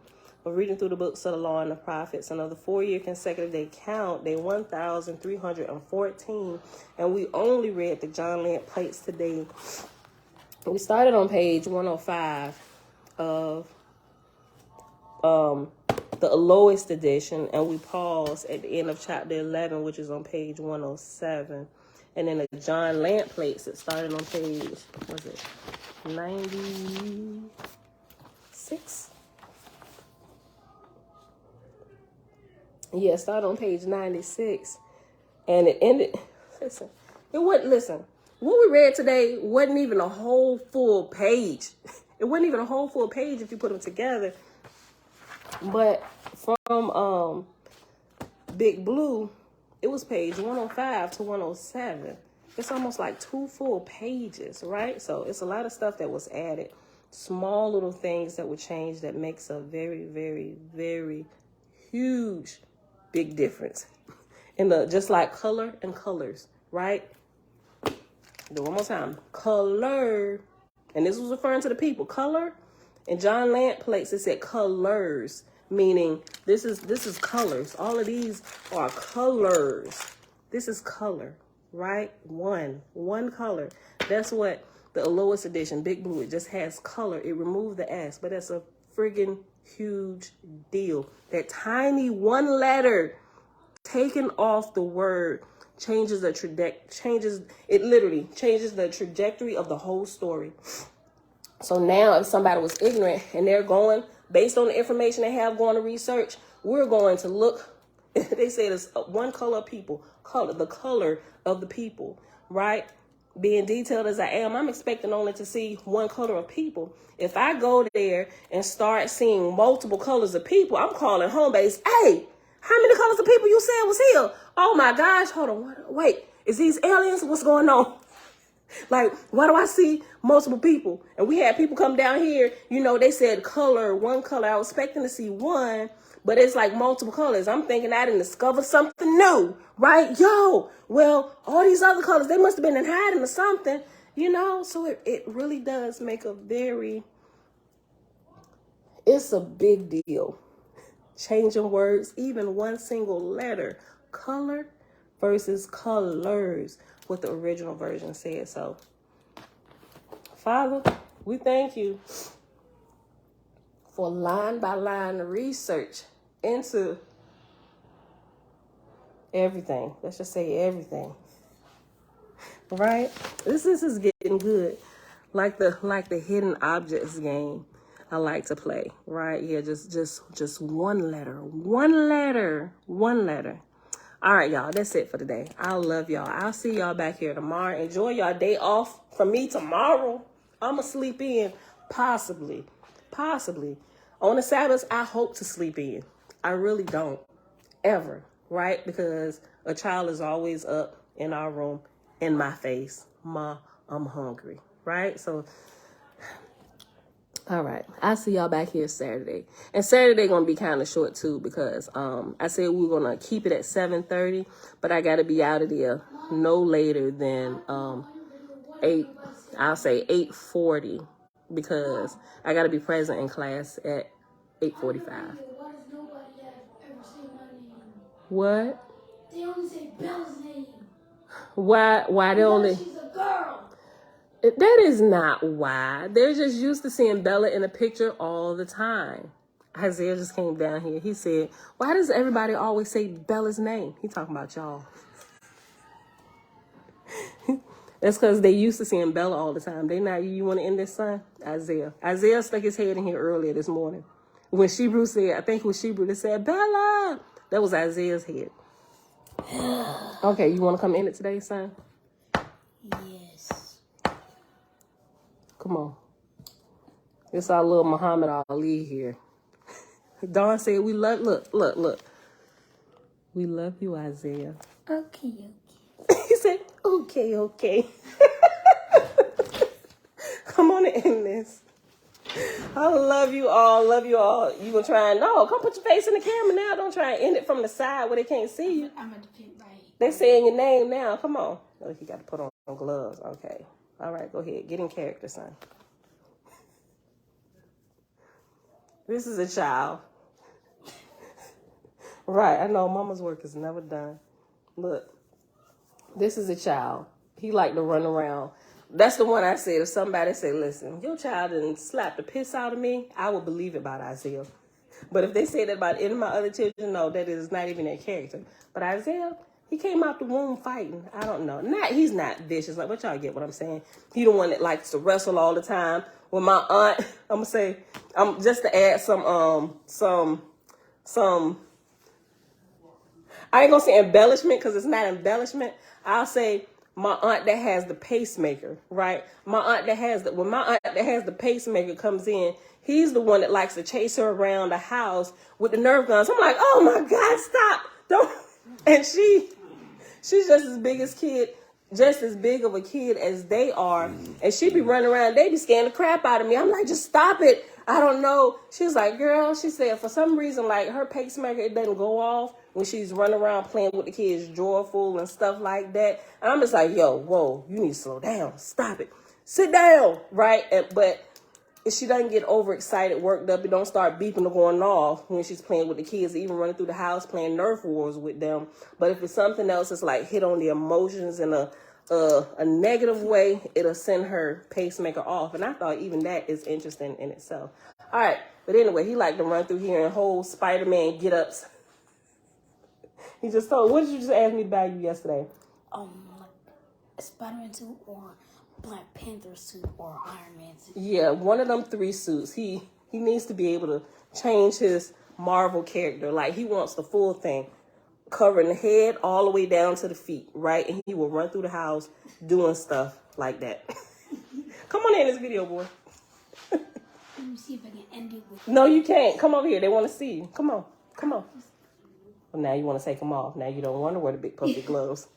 of reading through the books of the law and the prophets, another 4-year consecutive day count, day 1314. And we only read the John Lamp plates today. We started on page 105 of the lowest edition, and we paused at the end of chapter 11, which is on page 107. And then the John Lamp plates, it started on page, 96? Yeah, it started on page 96. And it ended, listen, what we read today wasn't even a whole full page. It wasn't even a whole full page if you put them together. But from Big Blue, it was page 105 to 107. It's almost like 2 full pages, right? So it's a lot of stuff that was added. Small little things that were changed that makes a very, very, very huge, big difference. Just like color and colors, right? Do one more time. Color. And this was referring to the people. Color. In John Lamp plates, it said colors, meaning this is colors. All of these are colors. This is color, right? One color. That's what the lowest edition, Big Blue, it just has color. It removed the S, but that's a friggin' huge deal. That tiny one letter taken off the word changes the trajectory of the whole story. So now if somebody was ignorant and they're going, based on the information they have going to research, we're going to look, they say it's one color of people, the color of the people, right? Being detailed as I am, I'm expecting only to see one color of people. If I go there and start seeing multiple colors of people, I'm calling home base, hey, how many colors of people you said was here? Oh my gosh, hold on, wait, is these aliens? What's going on? Like, why do I see multiple people? And we had people come down here, they said one color. I was expecting to see one, but it's like multiple colors. I'm thinking I didn't discover something new, right? Well, all these other colors, they must have been in hiding or something, So it really does make it's a big deal. Changing words, even one single letter, color versus colors, what the original version said. So, Father, we thank you for line by line research into everything. Let's just say everything. Right? This is getting good. Like the hidden objects game I like to play, right? Yeah, just one letter. All right, y'all, that's it for today. I love y'all. I'll see y'all back here tomorrow. Enjoy your day off from me tomorrow. I'm going to sleep in, possibly. On the Sabbath, I hope to sleep in. I really don't, ever. right? Because a child is always up in our room in my face. Ma, I'm hungry, right? So, all right. I'll see y'all back here Saturday. And Saturday going to be kind of short, too, because I said we were going to keep it at 7:30, but I got to be out of there no later than 8:40, because I got to be present in class at 8:45. What? They only say Bella's name. Why they only... She's a girl. That is not why. They're just used to seeing Bella in a picture all the time. Isaiah just came down here. He said, why does everybody always say Bella's name? He talking about y'all. That's because they used to seeing Bella all the time. They not, you want to end this, son? Isaiah stuck his head in here earlier this morning. When Shebrew said, I think it was Shebrew that said, Bella. That was Isaiah's head. Okay, you want to come in it today, son? Yes. Come on. It's our little Muhammad Ali here. Dawn said, we love, look. We love you, Isaiah. Okay. He said, okay. Come on in this. I love you all. You gonna try and, no, come put your face in the camera now. Don't try and end it from the side where they can't see you. I'm at the pit right. They saying your name now. Come on. Oh, you got to put on gloves. Okay. All right, go ahead. Get in character, son. This is a child. Right, I know mama's work is never done. Look, this is a child. He like to run around. That's the one I said. If somebody say, listen, your child didn't slap the piss out of me, I would believe it about Isaiah. But if they say that about any of my other children, no, that is not even their character. But Isaiah, he came out the womb fighting. I don't know. He's not vicious. Like, but y'all get what I'm saying. He the one that likes to wrestle all the time. With my aunt, I'm gonna say, just to add some, I ain't gonna say embellishment because it's not embellishment. I'll say my aunt that has the pacemaker, right? When my aunt that has the pacemaker comes in, he's the one that likes to chase her around the house with the Nerf guns. I'm like, oh my God, stop. Don't. And she's just as big of a kid as they are. And she be running around, they be scaring the crap out of me. I'm like, just stop it. I don't know. She was like, girl, she said, for some reason, like her pacemaker, it doesn't go off when she's running around playing with the kids, joyful and stuff like that. And I'm just like, yo, whoa, you need to slow down. Stop it. Sit down, right? But if she doesn't get overexcited, worked up, it don't start beeping or going off when she's playing with the kids, even running through the house, playing Nerf wars with them. But if it's something else, it's like hit on the emotions in a negative way, it'll send her pacemaker off. And I thought even that is interesting in itself. All right. But anyway, he liked to run through here and hold Spider-Man get-ups. He just told, what did you just ask me to buy you yesterday? Like a Spider-Man suit or Black Panther suit or Iron Man suit. Yeah, one of them 3 suits. He needs to be able to change his Marvel character. Like, he wants the full thing, covering the head all the way down to the feet, right? And he will run through the house doing stuff like that. Come on in this video, boy. Let me see if I can end it with... No, you can't. Come over here. They want to see you. Come on. Well, now you want to take them off. Now you don't want to wear the big puffy gloves.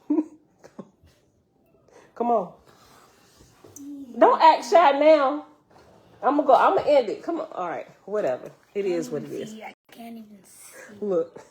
Come on. Don't act shy now. I'm gonna end it. Come on. All right. Whatever. It is what it is. I can't even see. Look.